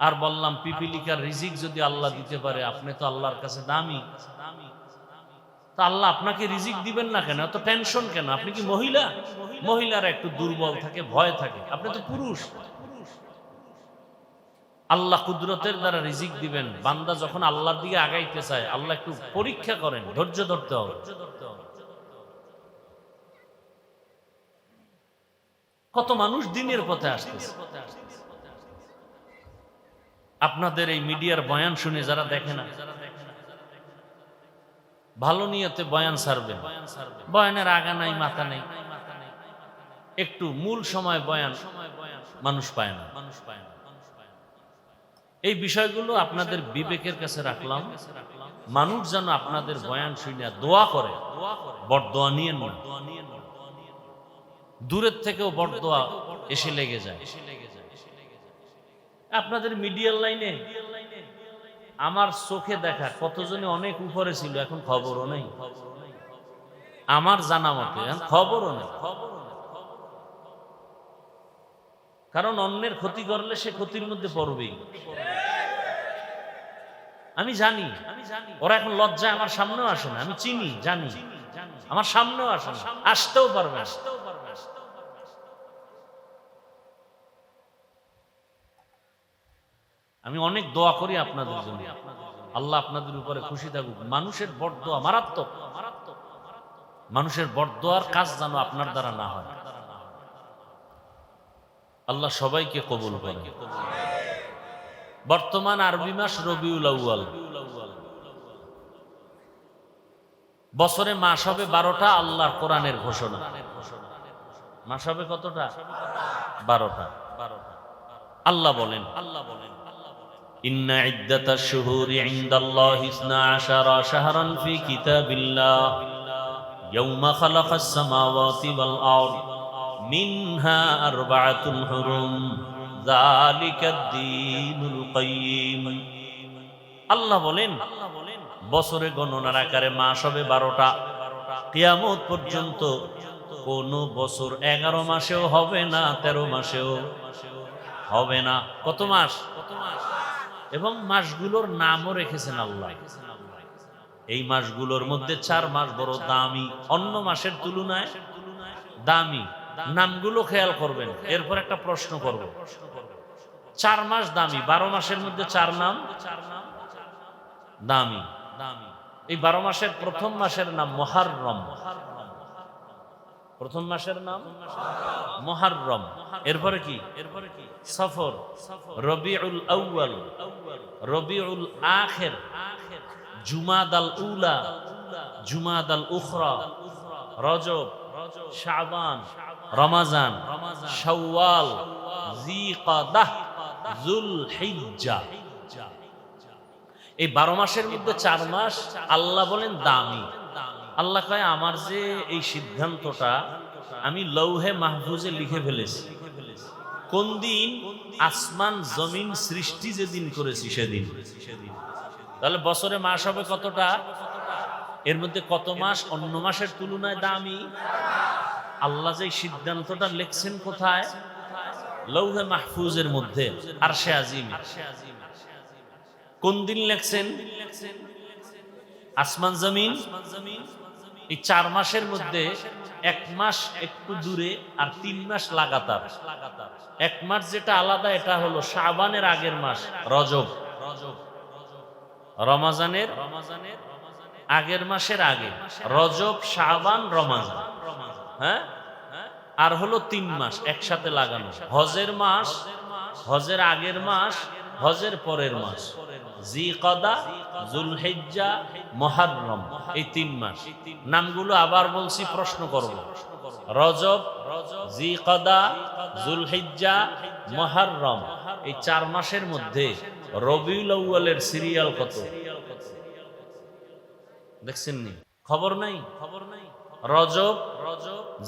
আর বললাম পিপিলিকার রিজিক যদি আল্লাহ দিতে পারে, আপনি তো আল্লাহর কাছে দামি, তা আল্লাহ আপনাকে রিজিক দিবেন না কেন? এত টেনশন কেন? আপনি কি মহিলা? মহিলারা একটু দুর্বল থাকে, ভয় থাকে, আপনি তো পুরুষ। আল্লাহ কুদরতের দ্বারা রিজিক দিবেন। বান্দা যখন আল্লাহর দিকে আগাইতে চায়, আল্লাহ একটু পরীক্ষা করেন, ধৈর্য ধরতে হবে। কত মানুষ দিনের পথে আসতেছে। আপনাদের এই মিডিয়ার বয়ান শুনে যারা দেখে না, ভালো নিয়তে বয়ান ছাড়বেন, বয়ানের আগা নাই মাথা নেই, একটু মূল সময় বয়ান মানুষ পায় না। এই বিষয়গুলো আপনাদের বিবেকের কাছে রাখলাম। মানুষ যেন আপনাদের বয়ান শুনে দোয়া করে, বরদোয়া নিয়েন না। দূরের থেকেও বরদোয়া এসে লেগে যায়। আপনাদের মিডিয়ার লাইনে আমার চোখে দেখা কতজনে অনেক উপরে ছিল, এখন খবরও নেই। আমার জানা মতে এখন খবরও নেই। কারণ অন্যের ক্ষতি করলে সে ক্ষতির মধ্যে পড়বেই। আমি জানি ওরা এখন লজ্জায় আমার সামনেও আসে না। আমি চিনি, জানি, আমার সামনেও আসে না, আসতেও পারবে না। আমি অনেক দোয়া করি আপনাদের জন্য, আল্লাহ আপনাদের উপরে খুশি থাকুক। মানুষের বরদোয়া মারাত্মক, মানুষের বরদোয়ার কাজ যেন আপনার দ্বারা না হয়। আল্লাহ সবাইকে কবুল করে। বর্তমান আরবি মাস রবিউল আউয়াল। বছরে মাস হবে 12টা, আল্লাহর কোরআনের ঘোষণা। মাস হবে কতটা? 12টা। আল্লাহ বলেন ইন্না ইদ্দাতাশ শুহুরি ইনদাল্লাহি 12 শাহরান ফি কিতাবিল্লাহ ইয়াওমা খালাকাস সামাওয়াতি ওয়াল আরদ মিনহা আরবাআতুন হুরুম যালিকাদ দীনুল কাইয়্যিম। আল্লাহ বলেন বছরে গণনার আকারে মাস হবে 12টা। কিয়ামত পর্যন্ত কোন বছর 11 মাসেও হবে না, 13 মাসেও হবে না। কত মাস? এবং মাসগুলোর নামও রেখেছেন আল্লাহ। এই মাসগুলোর মধ্যে 4 মাস বড় দামি, অন্য মাসের তুলনায় দামি। নামগুলো খেয়াল করবেন। এরপর একটা প্রশ্ন করব। 4 মাস দামি, 12 মাসের মধ্যে 4 নাম দামি। এই 12 মাসের প্রথম মাসের নাম মুহররম। প্রথম মাসের নাম মুহররম। এরপরে কি? সফর, রবিউল আউয়াল, রবিউল আখির, জুমাদাল উলা, জুমাদাল উখরা, রজব, শাবান, রমাজান, শাওয়াল, যিকাদাহ, যুলহিজ্জা। এই 12 মাসের মধ্যে 4 মাস আল্লাহ বলেন দামি। আল্লাহ কয় আমার যে এই সিদ্ধান্তটা আমি লৌহে মাহফুজে লিখে ফেলেছি। কোন দিন? আসমান জমিন সৃষ্টি যেদিন করেছি সেদিন। তাহলে বছরে মাস হবে কতটা? এর মধ্যে কত মাস অন্য মাসের তুলনায় দামি? আল্লাহ যে সিদ্ধান্তটা লিখছেন কোথায়? লৌহে মাহফুজের মধ্যে, আরশে আজিমে। কোন দিন লিখছেন? আসমান জমিন এই 4 মাসের মধ্যে 1 মাস একটু দূরে আর 3 মাস লাগাতার। 1 মাস যেটা আলাদা এটা হলো শাবানের আগের মাস রজব, রমাজানের আগের মাসের আগে রজব, শাবান, রমাজান। হ্যাঁ, আর হলো 3 মাস একসাথে লাগানো। হজের মাস, হজের আগের মাস, হজের পরের মাস, যিকাদা, যুলহিজ্জা, মুহররম। এই 3 মাস। নামগুলো আবার বলছি, প্রশ্ন করব। রজব, যিকাদা, যুলহিজ্জা, মুহররম। এই 4 মাসের মধ্যে রবিউল আউয়ালের সিরিয়াল কত দেখছেন নি? খবর নাই। রজব,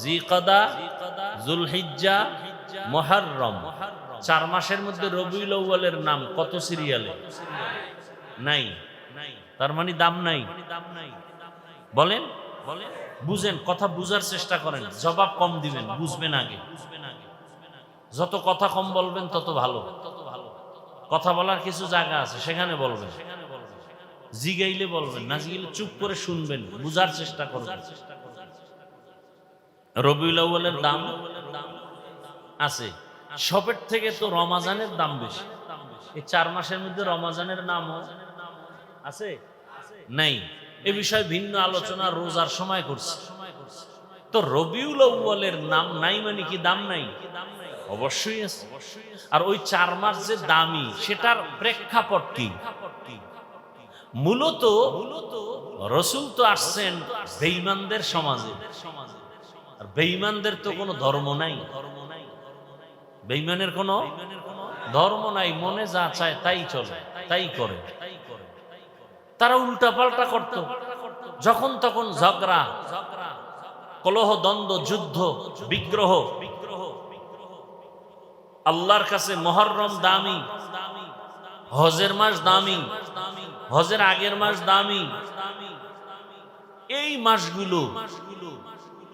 যিকাদা, যুলহিজ্জা, মুহররম। 4 মাসের মধ্যে রবিউল আউয়ালের নাম কত সিরিয়ালে? নাই। তার মানে দাম নাই। বলেন, বুঝেন, কথা বুঝার চেষ্টা করেন। জবাব কম দিবেন, বুঝবেন আগে। যত কথা কম বলবেন তত ভালো। কথা বলার কিছু জায়গা আছে, সেখানে বলবেন। জিগাইলে বলবেন, না জিগাইলে চুপ করে শুনবেন, বুঝার চেষ্টা করবেন। রবিউল আউয়ালের দাম আছে। সবের থেকে তো রমাজানের দাম বেশি। এই 4 মাসের মধ্যে রমাজানের নামও আছে? নাই। এ বিষয়ে ভিন্ন আলোচনা রোজার সময় করছি। তো রবিউল আউয়ালের নাম নাই মানে কি দাম নাই? অবশ্যই আছে। আর ওই 4 মাস যে দামি সেটার প্রেক্ষাপট কি? মূলত রাসূল তো আসছেন বেঈমানদের সমাজে। আর বেঈমানদের তো কোনো ধর্ম নাই। বেঈমানের কোনো ধর্ম নাই। মনে যা চায় তাই চলে, তাই করে। তারা উল্টাপাল্টা করত। যখন তখন ঝগড়া, কলহ, দ্বন্দ্ব, যুদ্ধ, বিগ্রহ। আল্লাহর কাছে মুহররম দামি, হজের মাস দামি, হজের আগের মাস দামি। এই মাসগুলো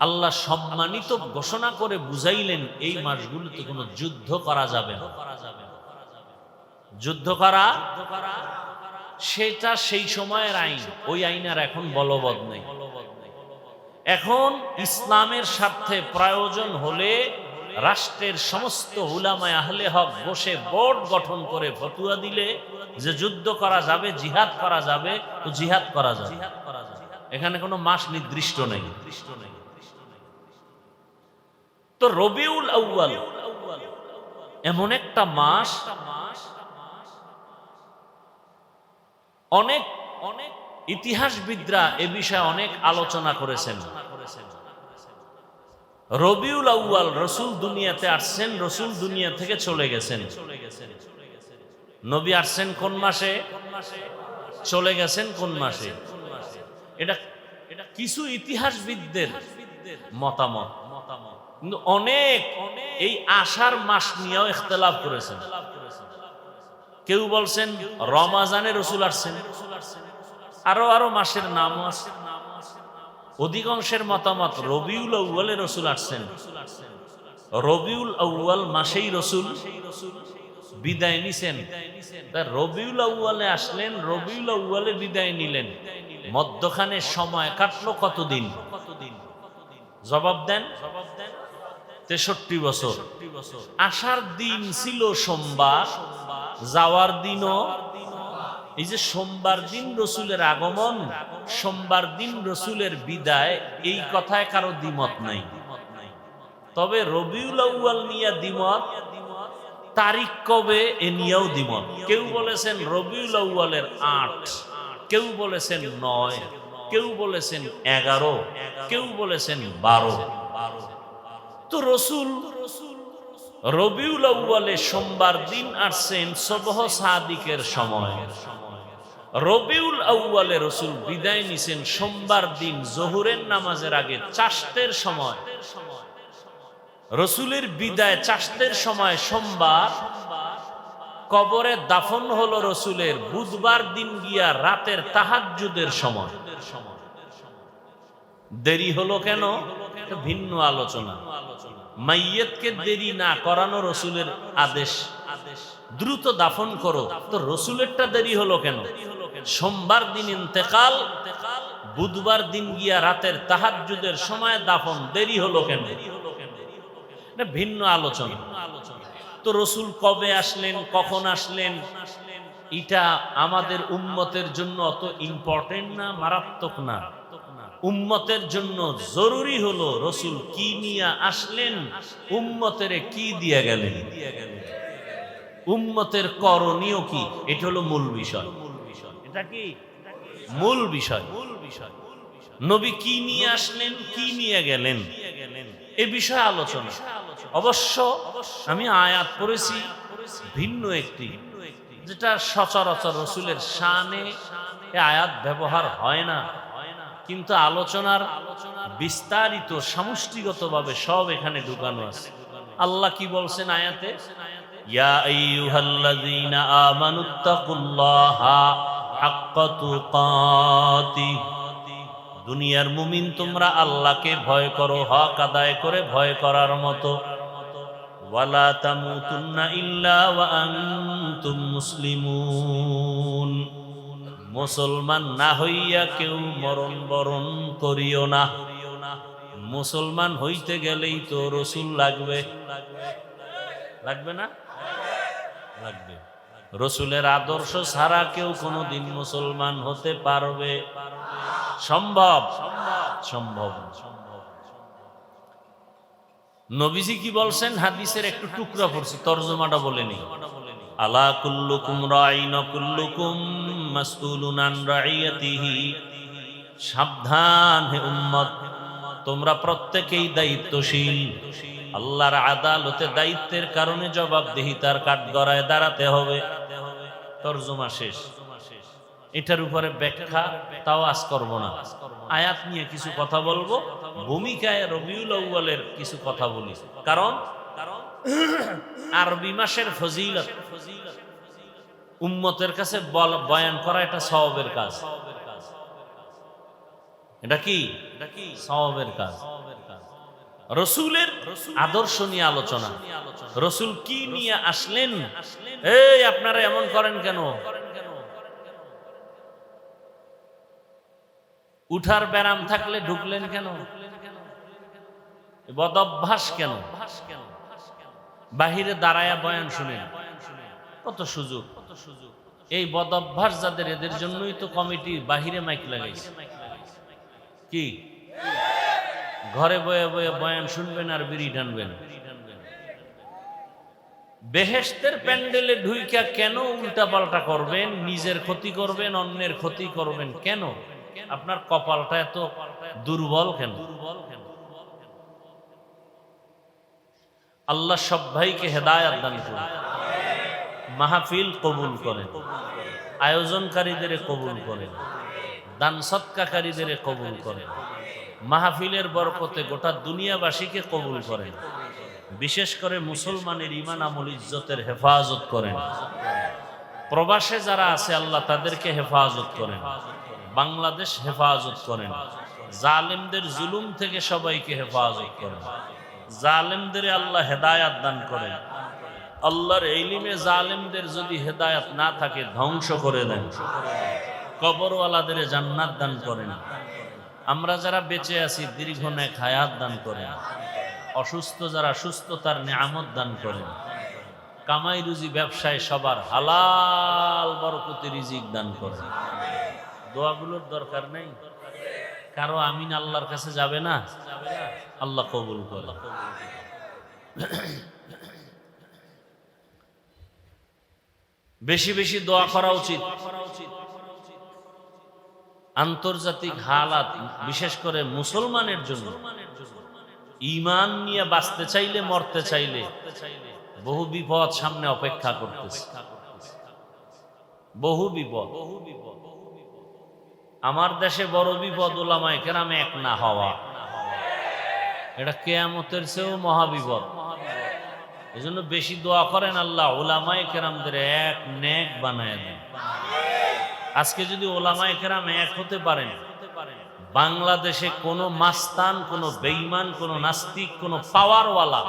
আল্লাহ সম্মানিত ঘোষণা করে বুঝাইলেন এই মাসগুলোতে কোনো যুদ্ধ করা যাবে না। যুদ্ধ করা সেটা সেই সময়ের আইন। ওই আইন আর এখন বলবৎ নেই। এখন ইসলামের স্বার্থে প্রয়োজন হলে রাষ্ট্রের সমস্ত উলামায়ে আহলে হক বসে বোর্ড গঠন করে ফতোয়া দিলে যে যুদ্ধ করা যাবে, জিহাদ করা যাবে, তো জিহাদ করা যাবে। এখানে কোনো মাস নির্দিষ্ট নেই। তো রবিউল আউয়াল এমন একটা মাস, অনেক ইতিহাসবিদরা এ বিষয়ে অনেক আলোচনা করেছেন। রবিউল আউয়াল রসুল দুনিয়াতে আসছেন, রসুল দুনিয়া থেকে চলে গেছেন। নবী আসছেন কোন মাসে, চলে গেছেন কোন মাসে? এটা কিছু ইতিহাসবিদদের মতামত। কিন্তু অনেক এই আষাঢ় মাস নিয়েও ইখতিলাফ করেছেন। কেউ বলছেন রমাজানে রসুল আসছেন, আরো মাসের নামও আছে। অধিকাংশের মতামত রবিউল আউয়ালে রসুল আসছেন, রবিউল আউয়াল মাসেই রসুল বিদায় নিছেন। রবিউল আউয়ালে আসলেন, রবিউল আউয়ালে বিদায় নিলেন, মধ্যখানে সময় কাটলো কতদিন? জবাব দেন। 63 বছর। আসার দিন ছিল সোমবার, যাওয়ার দিনও এই যে সোমবার দিন রসুলের আগমন, সোমবার দিন রসুলের বিদায়, এই কথায় কারো দ্বিমত নাই। তবে রবিউল আউয়াল নিয়ে দ্বিমত, তারিখ কবে এ নিয়েও দ্বিমত। কেউ বলেছেন রবিউল আউয়ালের 8, কেউ বলেছেন 9, কেউ বলেছেন 11, কেউ বলেছেন 12। তো রসুল রবিউল আউয়ালে সোমবার দিন আসছেন সুবহ সাদিকের সময়। রবিউল আউয়ালে রসুল বিদায় নিছেন সোমবার দিন জোহরের নামাজের আগে চাষতের সময়। রসুলের বিদায় চাষতের সময় সোমবার, কবরে দাফন হলো রসুলের বুধবার দিন গিয়া রাতের তাহাজ্জুদের সময়। দেরি হলো কেন? ভিন্ন আলোচনা। মাইয়িতকে দেরি না করানো রসুলের আদেশ, দ্রুত দাফন করো। তো রসুলেরটা দেরি হলো কেন? সোমবার দিন ইন্তেকাল, বুধবার দিন গিয়া রাতের তাহাজ্জুদের সময় দাফন, দেরি হলো কেন? ভিন্ন আলোচনা। তো রসুল কবে আসলেন, কখন আসলেন, এটা আমাদের উম্মতের জন্য অত ইম্পর্টেন্ট না, মারাত্মক না। উম্মতের জন্য জরুরি হলো রসুল কি নিয়ে আসলেন, উম্মতের কি দিয়ে গেলেন, উম্মতের করণীয় কি, এটা হলো মূল বিষয়। এটা কি মূল বিষয়? নবী কি নিয়ে আসলেন, কি নিয়ে গেলেন, এ বিষয়ে আলোচনা। অবশ্য আমি আয়াত পড়েছি ভিন্ন একটি, যেটা সচরাচর রসুলের শানে এ আয়াত ব্যবহার হয় না, কিন্তু আলোচনার বিস্তারিত সমষ্টিগতভাবে সব এখানে ঢুকানো আছে। আল্লাহ কি বলছেন আয়াতে? ইয়া আইয়ুহাল্লাযীনা আমানুত্তাকুল্লাহা হাক্কা তুকাতিহ, দুনিয়ার মুমিন তোমরা আল্লাহকে ভয় করো হক আদায় করে ভয় করার মতো। ওয়ালা তামুতুন্না ইল্লা ওয়া আনতুম মুসলিমুন, মুসলমান না হইয়া কেউ মরণ বরণ করিও না। মুসলমান হইতে গেলেই তো রসুল লাগবে, লাগবে না? লাগবে। রসুলের আদর্শ ছাড়া কেউ কোনোদিন মুসলমান হতে পারবে? সম্ভব? সম্ভব। নবীজি কি বলছেন? হাদিসের একটু টুকরা পড়ছি, তরজমাটা বলেনি। আলা কুল্লুকুম রাইন কুল্লুকুম মাসউলুন আন রাইয়াতিহি, সাবধান হে উম্মত, তোমরা প্রত্যেকেই দায়িত্বশীল। আল্লাহর আদালতে দায়িত্বের কারণে জবাবদিহিতার কাঠগড়ায় দাঁড়াতে হবে। তরজমা শেষ। এটার উপরে ব্যাখ্যা তাও আজ করব না, আয়াত নিয়ে কিছু কথা বলবো, ভূমিকায় রবিউল আউয়ালের কিছু কথা বলি। কারণ আরবি মাসের ফজিলত উম্মতের কাছে বয়ান করা এটা সওয়াবের কাজ। এটা কি সওয়াবের কাজ। রসুলের আদর্শ নিয়ে আলোচনা, রসুল কি নিয়ে আসলেন। এই আপনারা এমন করেন কেন? উঠার ব্যারাম থাকলে ঢুকলেন কেন? বদঅভ্যাস কেন? বাহিরে দাঁড়ায়া বয়ান শুনেন, কত সুযোগ। এই বদঅভ্যাস যাদের, এদের জন্যই তো কমিটি বাহিরে মাইক লাগাইছে। কি ঘরে বয়ে বয়ে বয়ান শুনবেন আর বিড়ি টানবেন? বেহেশতের প্যান্ডেলে ঢুইকা কেন উল্টাপাল্টা করবেন, নিজের ক্ষতি করবেন, অন্যের ক্ষতি করবেন কেন? আপনার কপালটা এত দুর্বল কেন? আল্লাহ সব ভাইকে হেদায়েত দান করুন, মাহফিল কবুল করেন, আয়োজনকারীদের কবুল করেন, দান সৎকারীদের কবুল করেন, মাহফিলের বরকতে গোটা দুনিয়াবাসীকে কবুল করেন, বিশেষ করে মুসলমানের ঈমান আমল ইজ্জতের হেফাজত করেন। প্রবাসে যারা আছে আল্লাহ তাদেরকে হেফাজত করেন, বাংলাদেশ হেফাজত করেন, জালেমদের জুলুম থেকে সবাইকে হেফাজত করেন, জালেমদের আল্লাহ হেদায়াত দান করেন। আল্লাহর ইলমে জালেমদের যদি হেদায়াত না থাকে ধ্বংস করে দেন, কবরওয়ালাদের জান্নাত দান করেন। আমরা যারা বেঁচে আছি দীর্ঘ নেক হায়াত দান করেন, অসুস্থ যারা সুস্থতার নিয়ামত দান করেন, কামাই রুজি ব্যবসায় সবার হালাল বরকতি রিজিক দান করেন। দোয়াগুলোর দরকার নেই কারো, আমিন আল্লাহর কাছে যাবে না, আল্লাহ কবুল করে। বেশি বেশি দোয়া করা উচিত। আন্তর্জাতিক হালাত বিশেষ করে মুসলমানের জন্য, ঈমান নিয়ে বাঁচতে চাইলে, মরতে চাইলে বহু বিপদ সামনে অপেক্ষা করতেছে, বহু বিপদ। আমার দেশে বড় বিপদ উলামায়ে কেরাম এক না হওয়া, এটা কিয়ামতের চেয়েও মহাবিপদ। এজন্য বেশি দোয়া করেন, আল্লাহ উলামায়ে কেরামদের এক নেক বানায় দেন। আজকে যদি উলামায়ে কেরাম এক হতে পারেন, বাংলাদেশে কোনো মাস্তান, কোনো বেঈমান, কোনো নাস্তিক, কোনো পাওয়ারওয়ালা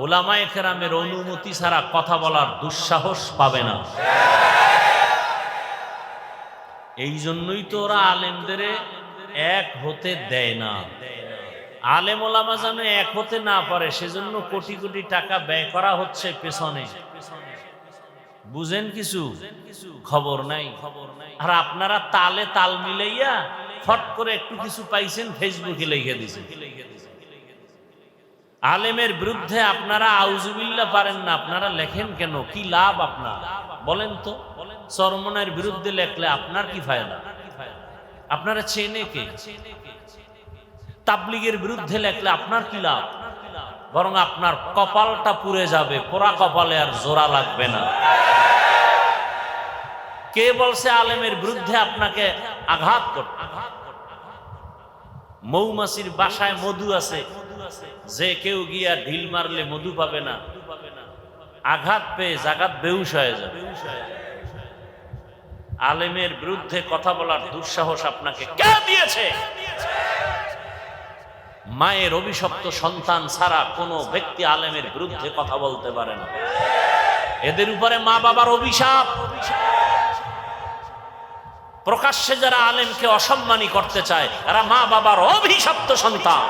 উলামায়ে কেরামের অনুমতি ছাড়া কথা বলার দুঃসাহস পাবে না। এই জন্যই তো ওরা আলেমদের এক হতে দেয় না। আলেম ওলামা যেন এক হতে না পারে সেজন্য কোটি কোটি টাকা ব্যয় করা হচ্ছে পেছনে। বুঝেন কিছু? খবর নাই। আর আপনারা তালে তাল মিলাইয়া ফট করে একটু কিছু পাইছেন, ফেসবুকে লিখে দিয়েছেন। আলেমের বিরুদ্ধে আপনারা আউযুবিল্লাহ পারেন না, আপনারা লেখেন কেন? কি লাভ আপনার বলেন তো? চরমনের বিরুদ্ধে লেখলে আপনার কি ফায়দা? আপনারা চেনে কে? তাবলীগের বিরুদ্ধে লেখলে আপনার কি লাভ? বরং আপনার কপালটা পুড়ে যাবে, পোড়া কপালে আর জোড়া লাগবে না। কে বলছে আলেমের বিরুদ্ধে আপনাকে আঘাত করতে? মৌমাছির বাসায় মধু আছে, যে কেউ গিয়া ঢিল মারলে মধু পাবে না, আঘাত পেয়ে জাগাত বেহুশ হয়ে যাবে। আলেমের বিরুদ্ধে কথা বলার দুঃসাহস আপনাকে কে দিয়েছে? মায়ের অভিশপ্ত সন্তান ছাড়া কোনো ব্যক্তি আলেমের বিরুদ্ধে কথা বলতে পারে না। এদের উপরে মা বাবার অভিশাপ। প্রকাশ্যে যারা আলেমকে অসম্মানী করতে চায় এরা মা বাবার অভিশপ্ত সন্তান।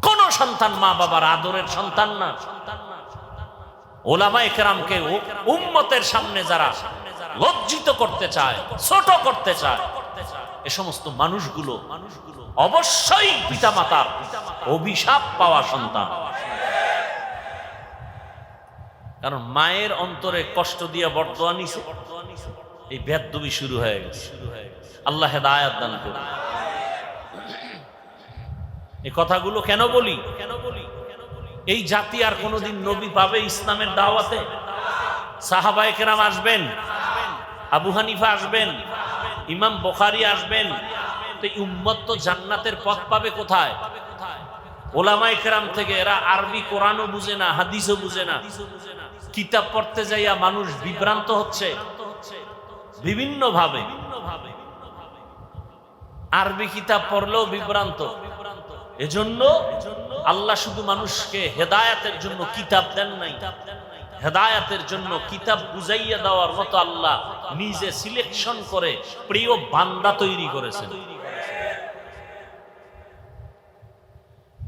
কোন সন্তান মা বাবার আদরের সন্তান না। ওলামায়ে কেরামকে উম্মতের সামনে যারা লজ্জিত করতে চায়, ছোট করতে চায়, এ সমস্ত মানুষগুলো অবশ্যই পিতামাতার অভিশাপ পাওয়া সন্তান। কারণ মায়ের অন্তরে কষ্ট দিয়া বরদোয়া নিছে, এই বেয়াদবি শুরু হয়ে গেছে। আল্লাহ হেদায়েত দান করুন। এই কথাগুলো কেন বলি? এই জাতি আর কোনোদিন নবী পাবে ইসলামের দাওয়াতে? সাহাবায়ে কেরাম আসবেন, আবু হানিফা আসবেন, ইমাম বুখারী আসবেন, তো উম্মত তো জান্নাতের পথ পাবে কোথায়? ওলামায়ে কেরাম থেকে। এরা আরবি কোরআনও বুঝে না, হাদিসও বুঝে না। কিতাব পড়তে যাইয়া মানুষ বিভ্রান্ত হচ্ছে বিভিন্ন ভাবে। আরবি কিতাব পড়লেও বিভ্রান্ত। এজন্য আল্লাহ শুধু মানুষকে হেদায়েতের জন্য কিতাব দেন নাই, হেদায়েতের জন্য কিতাব বুঝাইয়া দেওয়ার মতো আল্লাহ নিজে সিলেকশন করে প্রিয় বান্দা তৈরি করেছেন।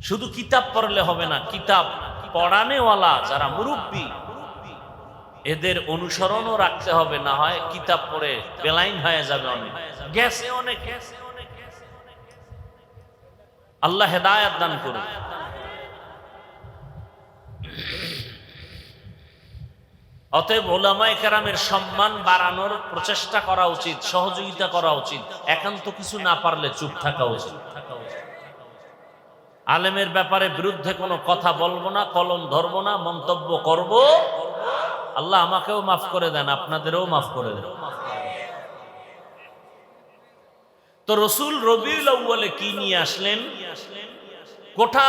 শুধু কিতাব পড়লে হবে না, কিতাব পড়ানেওয়ালা যারা মুরব্বী এদের অনুসরণও রাখতে হবে, না হয় কিতাব পড়ে বেলাইন হয়ে যাবে। অনেক গেছে, অনেক। আল্লাহ হেদায়েত দান করুন। অতএব ওলামায়ে কেরামের সম্মান বাড়ানোর প্রচেষ্টা করা উচিত, সহযোগিতা করা উচিত। একান্ত কিছু না পারলে চুপ থাকা উচিত। আলেমের ব্যাপারে বিরুদ্ধে কোনো কথা বলবো না, কলম ধরবো না, মন্তব্য করব। আল্লাহ আমাকেও মাফ করে দেন, আপনাদেরও মাফ করে দেন। তো রসুল রবিউল আউয়ালে কি নিয়ে আসলেন? গোটা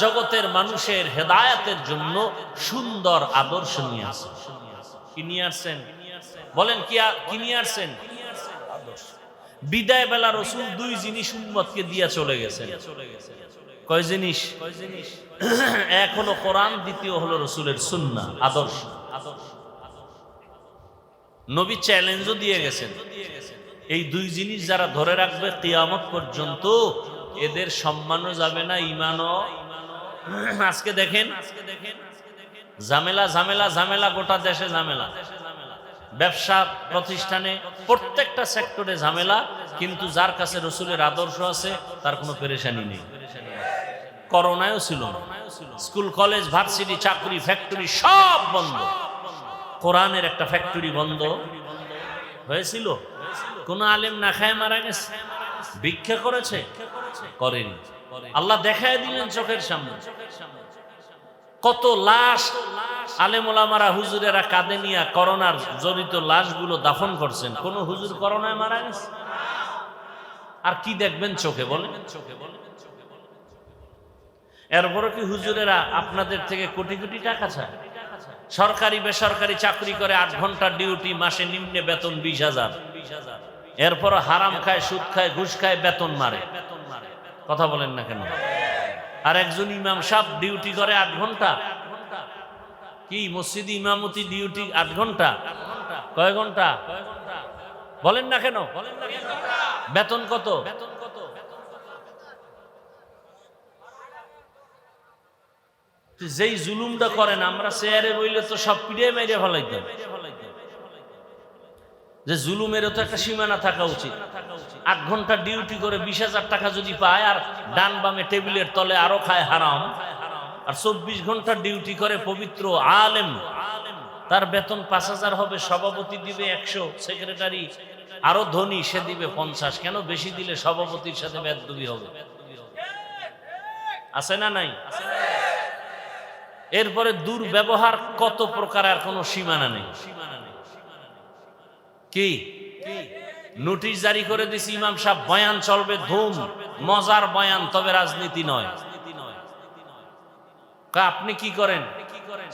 জগতের মানুষের হেদায়েতের জন্য সুন্দর আদর্শ নিয়ে আসেন। কি নিয়ে আসছেন? বলেন কি নিয়ে আসছেন? আদর্শ। বিদায় বেলা রসুল দুই জিনিস উম্মতকে দিয়া চলে গেছেন। কয় জিনিস? এক হলো কোরআন, দ্বিতীয় হলো রসুলের সুন্নাহ, আদর্শ। নবী চ্যালেঞ্জও দিয়ে গেছেন, এই দুই জিনিস যারা ধরে রাখবে কিয়ামত পর্যন্ত এদের সম্মানও যাবে না, ঈমানও। আজকে দেখেন ঝামেলা ঝামেলা ঝামেলা, গোটা দেশে ঝামেলা, ব্যবসা প্রতিষ্ঠানে প্রত্যেকটা সেক্টরে ঝামেলা, কিন্তু যার কাছে রসুলের আদর্শ আছে তার কোনো পেরেশানি নেই। করোনায়ও ছিল না, স্কুল কলেজ ভার্সিটি চাকরি ফ্যাক্টরি সব বন্ধ। কোরআনের একটা ফ্যাক্টরি বন্ধ হয়েছিল? কোন আলেম না খায় মারা গেছে? ভিক্ষা করেছে? করেনি। আল্লাহ দেখায় দিলেন চোখের সামনে। কত লাশ আলেম ওলামারা হুজুরেরা কাঁধে নিয়ে করোনার জড়িত লাশগুলো দাফন করছেন। কোন হুজুর করোনায় মারা গেছে? আর কি দেখবেন চোখে? বলেন। এরপরে কি হুজুরেরা আপনাদের থেকে কোটি কোটি টাকা চায়? সরকারি বেসরকারি চাকরি করে 8 ঘন্টা ডিউটি, মাসে নিম্নে বেতন 20,000। এরপর হারাম খায়, সুদ খায়, ঘুষ খায়, বেতন মারে। কথা বলেন না কেন? আর একজন ইমাম সাহেব ডিউটি করে 8 ঘন্টা। কি মসজিদে ইমামতি ডিউটি 8 ঘন্টা? কয় ঘন্টা? বলেন না কেন? বেতন কত? যেই জুলুমটা করেন, আমরা চেয়ারে বইলে তো সব পিড়ে মেরে ফেলাইতাম। যে জুলুমেরও তো একটা সীমানা থাকা উচিত। 8 ঘন্টা ডিউটি করে 20,000 টাকা যদি পায়, আর ডান বামে টেবিলের তলে আরো খায় হারাম, আর 24 ঘন্টা ডিউটি করে পবিত্র আলেম, তার বেতন 5,000 হবে, সভাপতি দিবে 100, সেক্রেটারি আরো ধনী সে দিবে 50। কেন? বেশি দিলে সভাপতির সাথে বেদবি হবে। আছে না নাই? এরপরে দুর্ব্যবহার কত প্রকার, আর কোনো সীমানা নেই। কি নোটিশ জারি করে দিছি, ইমাম সাহেব বয়ান চলবে ধুম, মজার বয়ান, তবে রাজনীতি নয়। আপনি কি করেন?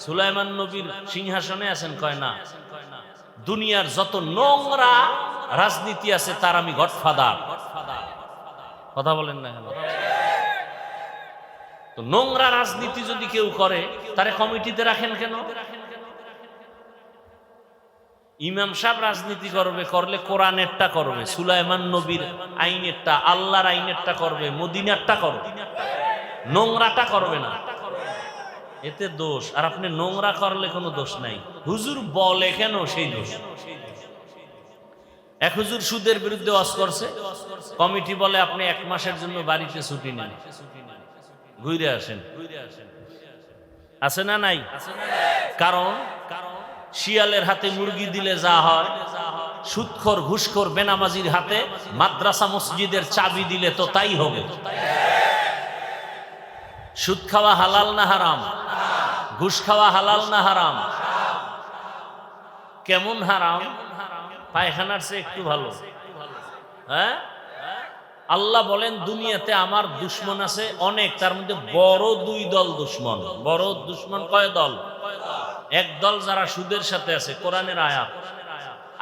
সুলাইমান নবীর সিংহাসনে আছেন? কয় না। দুনিয়ার যত নোংরা রাজনীতি আছে তার আমি গডফাদার। কথা বলেন না কেন? তো নোংরা রাজনীতি যদি কেউ করে, তারে কমিটিতে রাখেন কেন? ইমাম সাহেব রাজনীতি করবে, করলে কোরআনেরটা করবে, সুলাইমান নবীর আইনেরটা, আল্লাহর আইনেরটা করবে, মদিনারটা করবে, নোংরাটা করবে না। এতে দোষ। আর আপনি নোংরা করলে কোনো দোষ নাই। হুজুর বলে কেন সেই দোষ? এক হুজুর সুদের বিরুদ্ধে ওয়াজ করছে, কমিটি বলে আপনি 1 মাসের জন্য বাড়িতে ছুটি নেন, ঘুরে আসেন। আছে না নাই? কারণ শিয়ালের হাতে মুরগি দিলে যা হয়, সুদখোর ঘুষখোর বেনামাজির হাতে মাদ্রাসা মসজিদের চাবি দিলে তো তাই হবে। সুদ খাওয়া হালাল না হারাম? ঘুষ খাওয়া হালাল না হারাম? কেমন হারাম? পায়খানার চেয়ে একটু ভালো। হ্যাঁ, আল্লাহ বলেন দুনিয়াতে আমার দুশ্মন আছে অনেক, তার মধ্যে বড় 2 দল দুশ্মন। বড় দুশ্মন কয় দল? এক দল যারা সুদের সাথে আছে, কোরআনের আয়াত।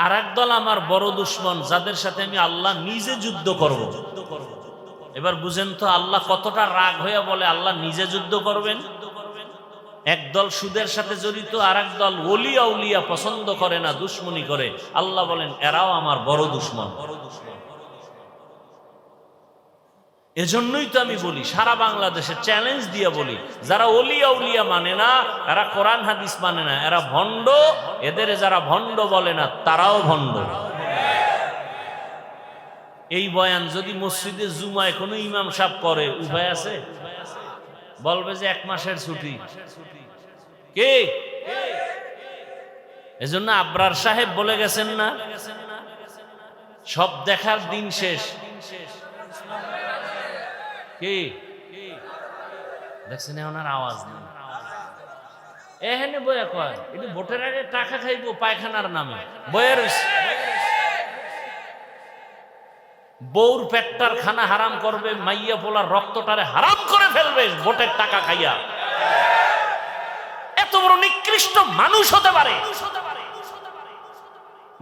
আর এক দল আমার বড় দুশ্মন, যাদের সাথে আমি আল্লাহ নিজে যুদ্ধ করব। এবার বুঝেন তো আল্লাহ কতটা রাগ হয়ে বলে আল্লাহ নিজে যুদ্ধ করবেন। একদল সুদের সাথে জড়িত, আর এক দল ওলিয়া উলিয়া পছন্দ করে না, দুশ্মনী করে। আল্লাহ বলেন এরাও আমার বড় দুশ্মন। এজন্যই তো আমি বলি, সারা বাংলাদেশে চ্যালেঞ্জ দিয়ে বলি, যারা ওলিয়া উলিয়া মানে না, এরা কোরআন হাদিস মানে না, এরা ভণ্ড। এদের যারা ভণ্ড বলে না, তারাও ভণ্ড। এই বয়ান যদি মসজিদে জুমায় কোনো ইমাম সাহেব করে, উপায় আছে? বলবে যে 1 মাসের ছুটি। কে এজন্য আবরার সাহেব বলে গেছেন না, সব দেখার দিন শেষ। কি দেখছেন ওনার আওয়াজ নেই, এখানে বইয়া কয় এটা ভোটের আগে টাকা খাইবো পায়খানার নামে বইয়ের। বউর পেটটার খানা হারাম করবে, মাইয়া পোলার রক্তটারে হারাম করে ফেলবে ভোটের টাকা খাইয়া। এত বড় নিকৃষ্ট মানুষ হতে পারে?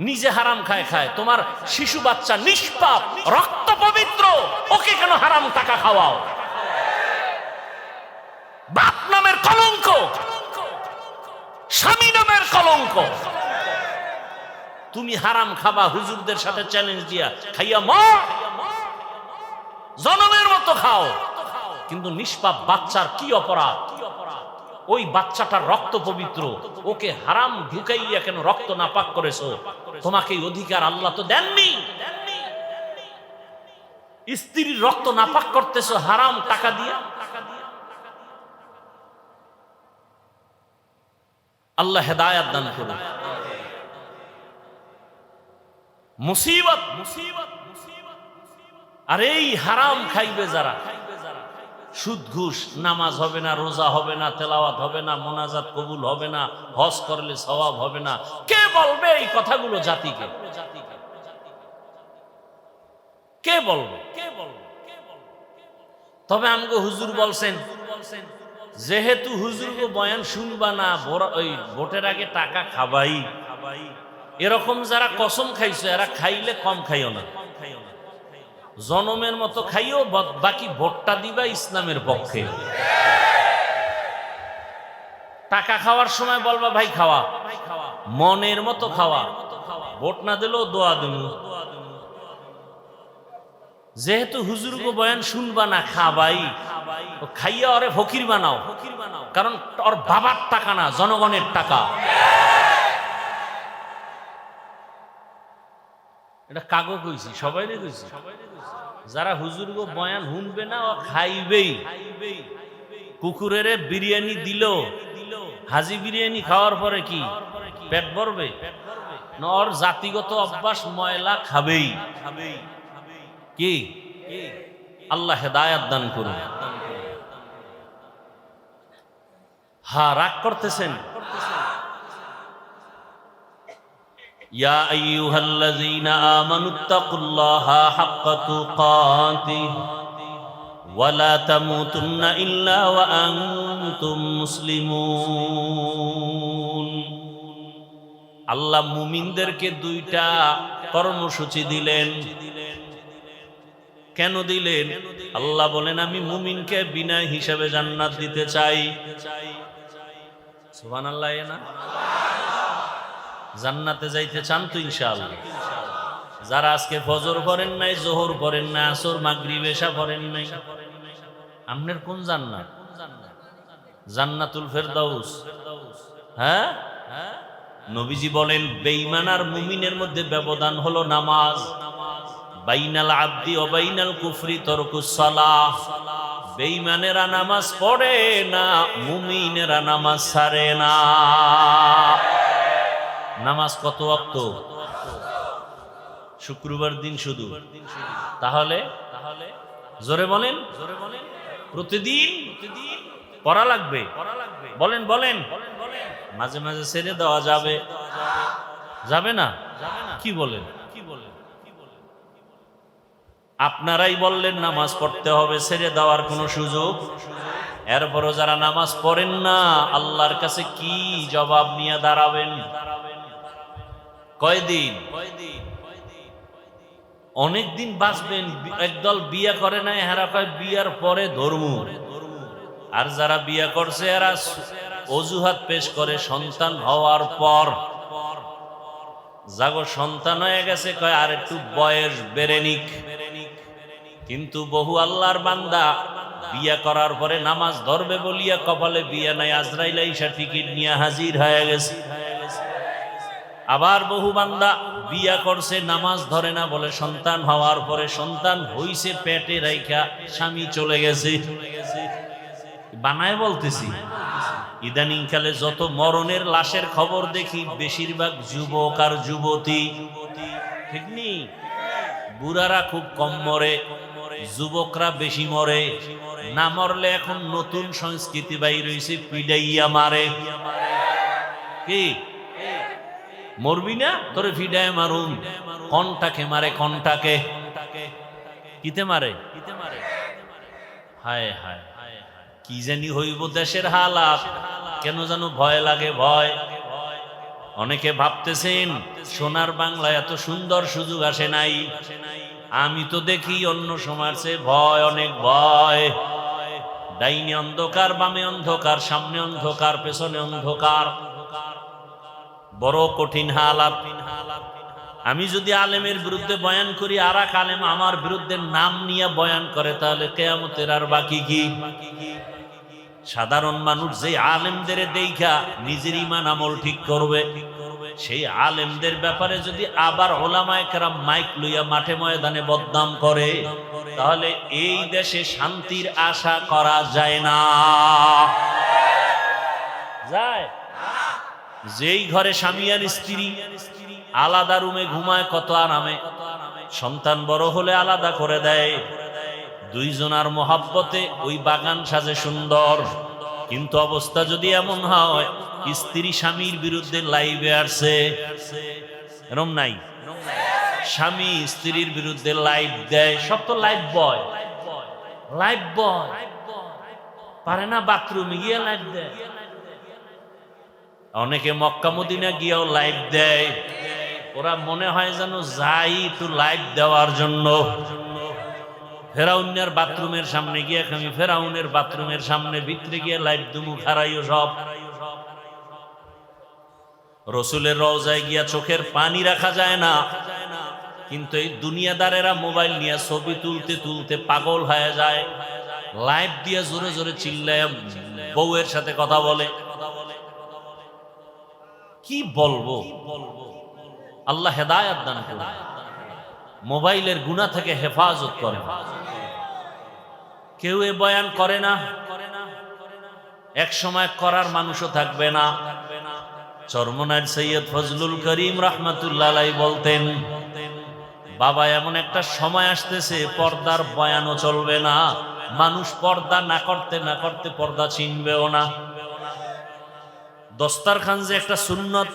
নিজে হারাম খায় খায়, তোমার শিশু বাচ্চা নিষ্পাপ রক্ত পবিত্র, ওকে কেন হারাম টাকা খাওয়াও? বাপ নামের কলঙ্ক, স্বামী নামের কলঙ্ক। তুমি হারাম খাবা হুজুরদের সাথে চ্যালেঞ্জ দিয়া, খাইয়া মর, জনমের মতো খাও, কিন্তু নিষ্পাপ বাচ্চার কি অপরাধ? ওই বাচ্চাটার রক্ত পবিত্র, ওকে হারাম ঢুকাইয়া কেন রক্ত নাপাক করেছো? তোমাকে এই অধিকার আল্লাহ তো দেননি। স্ত্রীর রক্ত নাপাক করতেছো হারাম টাকা দিয়া। আল্লাহ হেদায়েত দান করুন। মুসিবত, আর এই হারাম খাইবে যারা, সুদ ঘুষ, নামাজ হবে না, রোজা হবে না, তেলাওয়াত হবে না, মোনাজাত কবুল হবে না, হজ করলে সওয়াব হবে না, কে বলবে এই কথাগুলো জাতিকে? কে বলবে? তবে আমগো হুজুর বলছেন, যেহেতু হুজুর বয়ান শুনবা না, ওই ভোটের আগে টাকা খাবাই, এরকম যারা কসম খাইছো এরা খাইলে কম খাইও না, জনমের মতো খাইও, বাকি ভোটটা দিবা ইসলামের পক্ষে। টাকা খাওয়ার সময় বলবা ভাই খাওয়া, মনের মতো খাওয়া, ভোট না দিলেও দোয়া দিন। যেহেতু হুজুরকে বয়ান শুনবা না, খাবাই, খাইয়া ওরে ফকির বানাও, কারণ ওর বাবার টাকা না, জনগণের টাকা। এটা কাগজ কইছি, সবাই কইছি, যারা হুজুর গো বয়ান শুনবে না ও খাইবেই। কুকুরের বিরিয়ানি দিল, হাজি বিরিয়ানি খাওয়ার পরে কি পেট ভরবে? ওর জাতিগত অভ্যাস, ময়লা খাবেই। কি আল্লাহ হেদায়েত দান করুন। হ্যাঁ, রাগ করতেছেন? ইয়া আইয়ুহাল্লাযীনা আমানুত্তাকুল্লাহা হাক্কা তুকাতিহি ওয়া লা তামুতুন্না ইল্লা ওয়া আনতুম মুসলিমুন। আল্লাহ মুমিনদেরকে দুইটা কর্মসূচি দিলেন। কেন দিলেন? আল্লাহ বলেন আমি মুমিনকে বিনা হিসাবে জান্নাত দিতে চাই। সুবহানাল্লাহ। না জান্নাতে যাইতে চান তো ইনশাআল্লাহ? যারা আজকে ফজর পড়েন নাই, যোহর পড়েন না, আসর, মাগরিব, এশা পড়েন নাই, আপনার কোন জান্নাত? জান্নাতুল ফেরদাউস। হ্যাঁ, নবীজি বলেন বেঈমান আর মুমিনের মধ্যে ব্যবধান হলো নামাজ। বাইনাল আবদি ওয়া বাইনাল কুফরি তারকুস সালাহ। বেঈমানেরা নামাজ পড়ে না, মুমিনেরা নামাজ ছাড়ে না। নামাজ কত ওয়াক্ত? শুক্রবার দিন শুধু। তাহলে জোরে বলেন, প্রতিদিন পড়া লাগবে। বলেন বলেন, মাঝে মাঝে ছেড়ে দেওয়া যাবে? যাবে না? কি বলেন? আপনারাই বললেন নামাজ পড়তে হবে, ছেড়ে দেওয়ার কোনো সুযোগ? এরপরও যারা নামাজ পড়েন না, আল্লাহর কাছে কি জবাব নিয়ে দাঁড়াবেন? কয়দিন? অনেকদিন বাঁচবেন। একদল বিয়ে করে নাই, এরা কয় বিয়ার পরে ধর্ম। আর যারা বিয়ে করছে এরা অজুহাত পেশ করে সন্তান হওয়ার পর। যাগো সন্তান হয়ে গেছে কয় আর একটু বয়স বেড়ে নিক। কিন্তু বহু আল্লাহর বান্দা বিয়ে করার পরে নামাজ ধরবে বলিয়া কপালে বিয়ে নাই, আজরাইল আইসা টিকিট নিয়ে হাজির হয়ে গেছে। আবার বহু বান্দা বিয়া করছে, নামাজ ধরে না বলে সন্তান হওয়ার পরে সন্তান হইছে পেটে রাইখা স্বামী চলে গেছে। বানায় বলতেছি, ইদানিংকালে যত মরণের লাশের খবর দেখি বেশিরভাগ যুবক আর যুবতী, ঠিক নি? বুড়ারা খুব কম মরে, যুবকরা বেশি মরে। না মরলে এখন নতুন সংস্কৃতি বাইর হইছে, পিডাইয়া মারে। কি মরবি না, তোরে ফিডায় মারুন। কনটাকে মারে, কনটাকে কিতে মারে? হায় হায়, কি জানি হইব দেশের হালাত, কেন যেন ভয় লাগে, ভয়। অনেকে ভাবতেছেন সোনার বাংলা এত সুন্দর সুযোগ আসে নাই। আমি তো দেখি অন্য সময়ের চেয়ে ভয়, অনেক ভয়। ডাইনে অন্ধকার, বামে অন্ধকার, সামনে অন্ধকার, পেছনে অন্ধকার, বড় কঠিন হালাত। আমি যদি আলেমের বিরুদ্ধে বয়ান করি, আর এক আলেম আমার বিরুদ্ধে নাম নিয়ে বয়ান করে, তাহলে কিয়ামতের আর বাকি কি? সাধারণ মানুষ যে আলেমদের দেখা নিজের ঈমান আমল ঠিক করবে, সেই আলেমদের ব্যাপারে যদি আবার ওলামায়ে কেরাম মাইক লইয়া মাঠে ময়দানে বদনাম করে, তাহলে এই দেশে শান্তির আশা করা যায় না। যায়? যেই ঘরে স্বামী আর স্ত্রী আলাদা রুমে ঘুমায় কত আরামে, সন্তান বড় হলে আলাদা করে দেয়, দুইজনার মোহাব্বতে ওই বাগান সাজে সুন্দর। কিন্তু অবস্থা যদি এমন হয়, স্ত্রী স্বামীর বিরুদ্ধে লাইভে আসছে, এরম নাই? স্বামী স্ত্রীর বিরুদ্ধে লাইভ দেয়, সব তো লাইভ বয়, লাইভ বয় পারে না বাথরুমে গিয়ে লাইভ দেয়। অনেকে মক্কা মদিনা গিয়েও লাইভ দেয়। ওরা মনে হয় যেন যাই একটু লাইভ দেওয়ার জন্য। ফেরাউনের বাথরুমের সামনে গিয়ে আমি ফেরাউনের বাথরুমের সামনে ভিতরে গিয়ে লাইভ দুমু খারাইও সব। রসুলের রওজায় গিয়া চোখের পানি রাখা যায় না, কিন্তু এই দুনিয়াদারেরা মোবাইল নিয়ে ছবি তুলতে তুলতে পাগল হয়ে যায়, লাইভ দিয়ে জোরে জোরে চিল্লায় বউয়ের সাথে কথা বলে। কি বলবো? আল্লাহ হেদায়েত দান করুন, মোবাইলের গুনাহ থেকে হেফাজত করেন। কেউ এ বয়ান করে না, এক সময় করার মানুষও থাকবে না। চরমনার সৈয়দ ফজলুল করিম রাহমাতুল্লাহ আলাইহি বলতেন, বাবা এমন একটা সময় আসতেছে পর্দার বয়ানও চলবে না, মানুষ পর্দা না করতে না করতে পর্দা চিনবেও না। দস্তারখান যে একটা সুন্নত,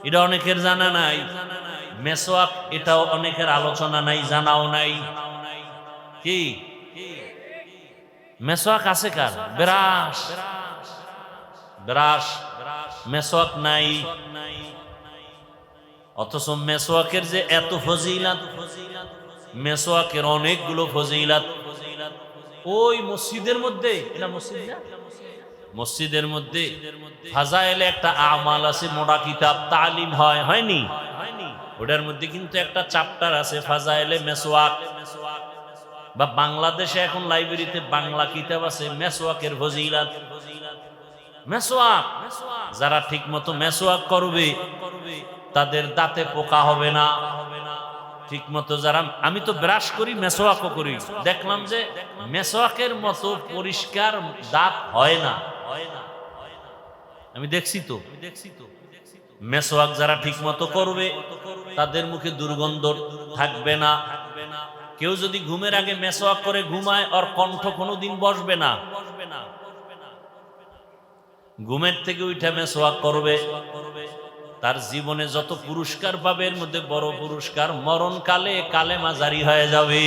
এটা অনেকের জানা নাই। মেসওয়াক, এটাও অনেকের আলোচনা নাই, জানাও নাই। কি মেসওয়াক আছে কার? ব্রাশ, ব্রাশ, মেসওয়াক নাই। অথচ মেসওয়াকের যে এত ফজিলাত, মেসওয়াকের অনেকগুলো ফজিলাত। ওই মসজিদের মধ্যে, এটা মসজিদ না, মসজিদের মধ্যে ফাজাইলে একটা আমাল আছে, মোটা কিতাব, তালিম হয়, হয়নি? ওটার মধ্যে কিন্তু একটা চ্যাপ্টার আছে ফাজাইলে মেসওয়াক। বা বাংলাদেশে এখন লাইব্রেরিতে বাংলা কিতাব আছে মেসওয়াকের ফজিলাত। মেসওয়াক, যারা ঠিক মতো মেসওয়াক করবে তাদের দাঁতে পোকা হবে না। ঠিক মতো যারা, আমি তো ব্রাশ করি, মেসওয়াকও করি, দেখলাম যে মেসওয়াকের মতো পরিষ্কার দাঁত হয় না। আমি দেখছি তো। মেসওয়াক যারা ঠিক মতো করবে তাদের মুখে দুর্গন্ধ থাকবে না। কেউ যদি ঘুমের আগে মেসওয়াক করে ঘুমায়, ওর কণ্ঠ কোনোদিন বসবে না। ঘুমের থেকে উঠে মেসওয়াক করবে, তার জীবনে যত পুরস্কার পাবে এর মধ্যে বড় পুরস্কার, মরণকালে কালেমা জারি হয়ে যাবে।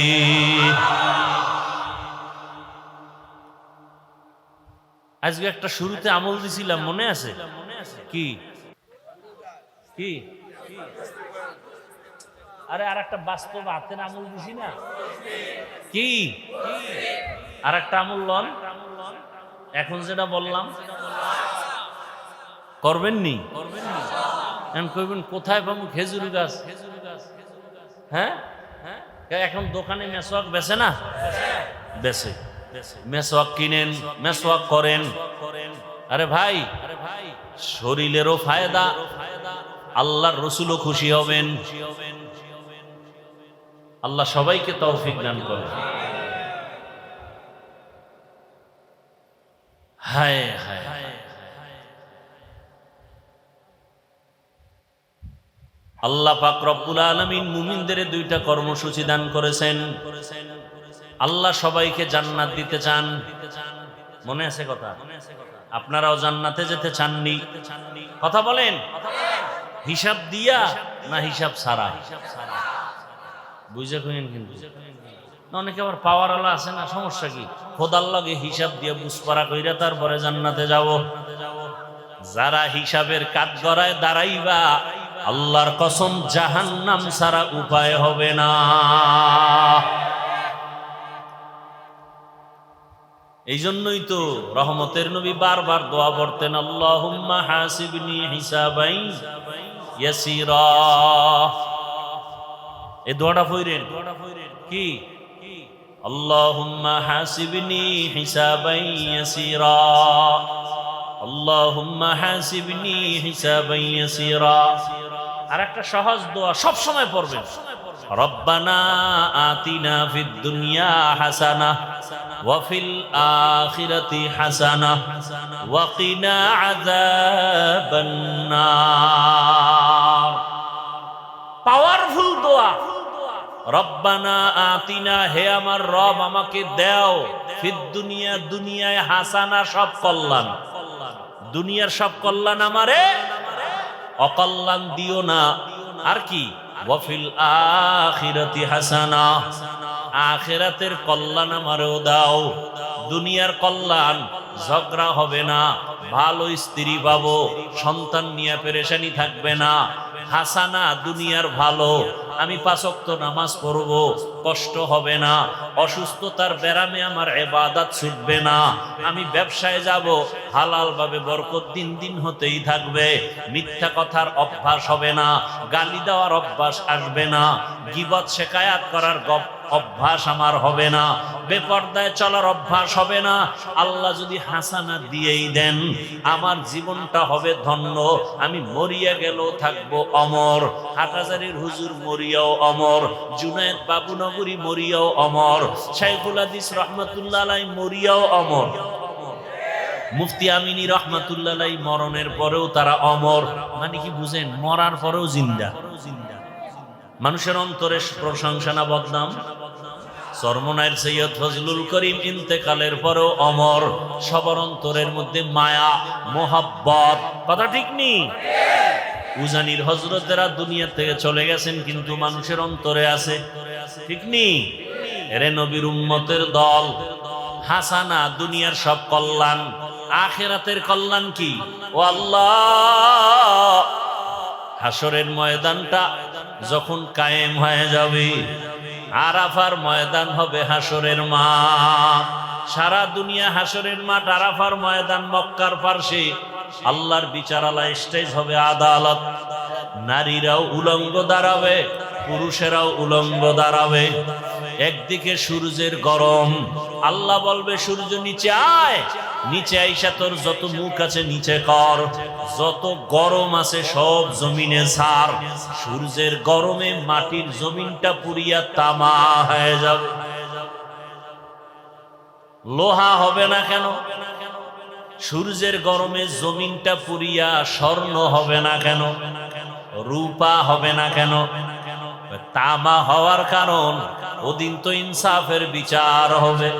আজকে একটা শুরুতে আমল দিছিলাম, মনে আছে? কি কি? আরে আর একটা বাস্তব হাতের আমল দিছি না? কি আর একটা আমল লন, এখন যেটা বললাম করবেননি? এখন কইবেন কোথায় পাবো খেজুর গাছ? হ্যাঁ, এখন দোকানে মেসওয়াক বেচে না? বেচে। মেসওয়াক কিনেন, মেসওয়াক করেন। আরে ভাই, শরীরেরও ফায়দা, আল্লাহর রাসূলও খুশি হবেন। আল্লাহ সবাইকে তৌফিক দান করেন। হায় হায়, আল্লাহ পাক রব্বুল আলামিন মুমিনদের দুইটা কর্মসূচি দান করেছেন। আল্লাহ সবাইকে জান্নাত দিতে চান, মনে আছে কথা? আপনারাও জান্নাতে যেতে চাননি? কথা বলেন, হিসাব দিয়া না হিসাব ছাড়া? বুঝে কইেন। কিন্তু অনেকে আবার পাওয়ার আলা আছে না, সমস্যা কি? খোদার লগে হিসাব দিয়ে বুঝপাড়া কইরা তারপরে জান্নাতে যাব। যারা হিসাবের কাঠগড়ায় দাঁড়াইবা, আল্লাহর কসম জাহান্নাম ছাড়া উপায় হবে না। এই জন্যই তো রহমতের নবী বারবার দোয়া পড়তেন, আল্লাহুম্মা হাসিবনি হিসাবাই ইয়াসিরা। এই দোয়াটা পড়েন কি? আল্লাহুম্মা হাসিবনি হিসাবাই ইয়াসিরা, আল্লাহুম্মা হাসিবনি হিসাবাই ইয়াসিরা। আর একটা সহজ দোয়া সব সময় পড়বেন, রব্বানা আতিনা ফিদ দুনিয়া হাসানাহ ওয়া ফিল আখিরাতি হাসানাহ ওয়া কিনা আযাবান নার। পাওয়ারফুল দোয়া। রব্বানা আতিনা, হে আমার রব আমাকে দাও, ফিদ দুনিয়া, দুনিয়ায় হাসানা, সব কল্যাণ, দুনিয়ার সব কল্যাণ আমারে, অকল্যাণ দিও না। আর কি? ওয়া ফিল আখিরাতি হাসানা, আখিরাতের কল্যাণ আমারও দাও। দুনিয়ার কল্যাণ, ঝগড়া হবে না, ভালো স্ত্রী পাবো, সন্তান নিয়ে পেরেশানি থাকবে না। হাসানা, দুনিয়ার ভালো, আমি ৫ ওয়াক্ত নামাজ পড়বো, কষ্ট হবে না। অসুস্থতার ব্যারামে আমার ইবাদত ছুটবে না। আমি ব্যবসায় যাব, হালাল ভাবে বরকত দিন দিন হতেই থাকবে। মিথ্যা কথার অভ্যাস হবে না, গালি দেওয়ার অভ্যাস আসবে না, গীবত শিকায়াত করার অভ্যাস আমার হবে না, বেপরদায় চলার অভ্যাস হবে না। আল্লাহ যদি হাসানা দিয়েই দেন, আমার জীবনটা হবে ধন্য। আমি মরিয়া গেলেও থাকবো অমর, হাটহাজারীর হুজুর মরিয়াও অমর, জুনায়েদ বাবুনগরী মরিয়াও অমর, শাইখুল হাদিস রহমাতুল্লাহ আলাইহি মরিয়াও অমর, মুফতি আমিনী রহমাতুল্লাহ আলাইহি মরণের পরেও তারা অমর। মানে কি বুঝেন? মরার পরেও জিন্দা। মানুষের অন্তরে প্রশংসা না বদনাম? চরমনায়ের সৈয়দ ফজলুল করিম ইন্তেকালের পরেও অমর, সবার অন্তরের মধ্যে মায়া মোহাব্বত। কথা ঠিক নি? উজানির হযরতেরা দুনিয়া থেকে চলে গেছেন, কিন্তু মানুষের অন্তরে আছে, ঠিক নি? এরে নবীর উম্মতের দল। হাসানা, দুনিয়ার সব কল্যাণ, আখিরাতের কল্যাণ কি? ও আল্লাহ, হাসরের ময়দানটা যখন কায়েম হয়ে যাবে, আরাফার ময়দান হবে হাসরের মাঠ। সারা দুনিয়া হাসরের মাঠ, আরাফার ময়দান মক্কার পার্শ্বে। আল্লাহর বিচারালয়, স্টেজ হবে আদালত। নারীরাও উলঙ্গ দাঁড়াবে, পুরুষেরাও উলঙ্গ দাঁড়াবে। একদিকে সূর্যের গরম, আল্লাহ বলবে সূর্য নিচে আয়, নিচে আইসা তোর যত মুখ আছে নিচে কর, যত গরম আছে সব জমিনে ছাড়। সূর্যের গরমে মাটির জমিনটা পুড়িয়া তামা হয়ে যাবে। লোহা হবে না কেন? সূর্যের গরমে জমিনটা পুড়িয়া স্বর্ণ হবে না কেন? রূপা হবে না কেন? তামা হওয়ার কারণ, ওদিন তো ইনসাফের বিচার হবে।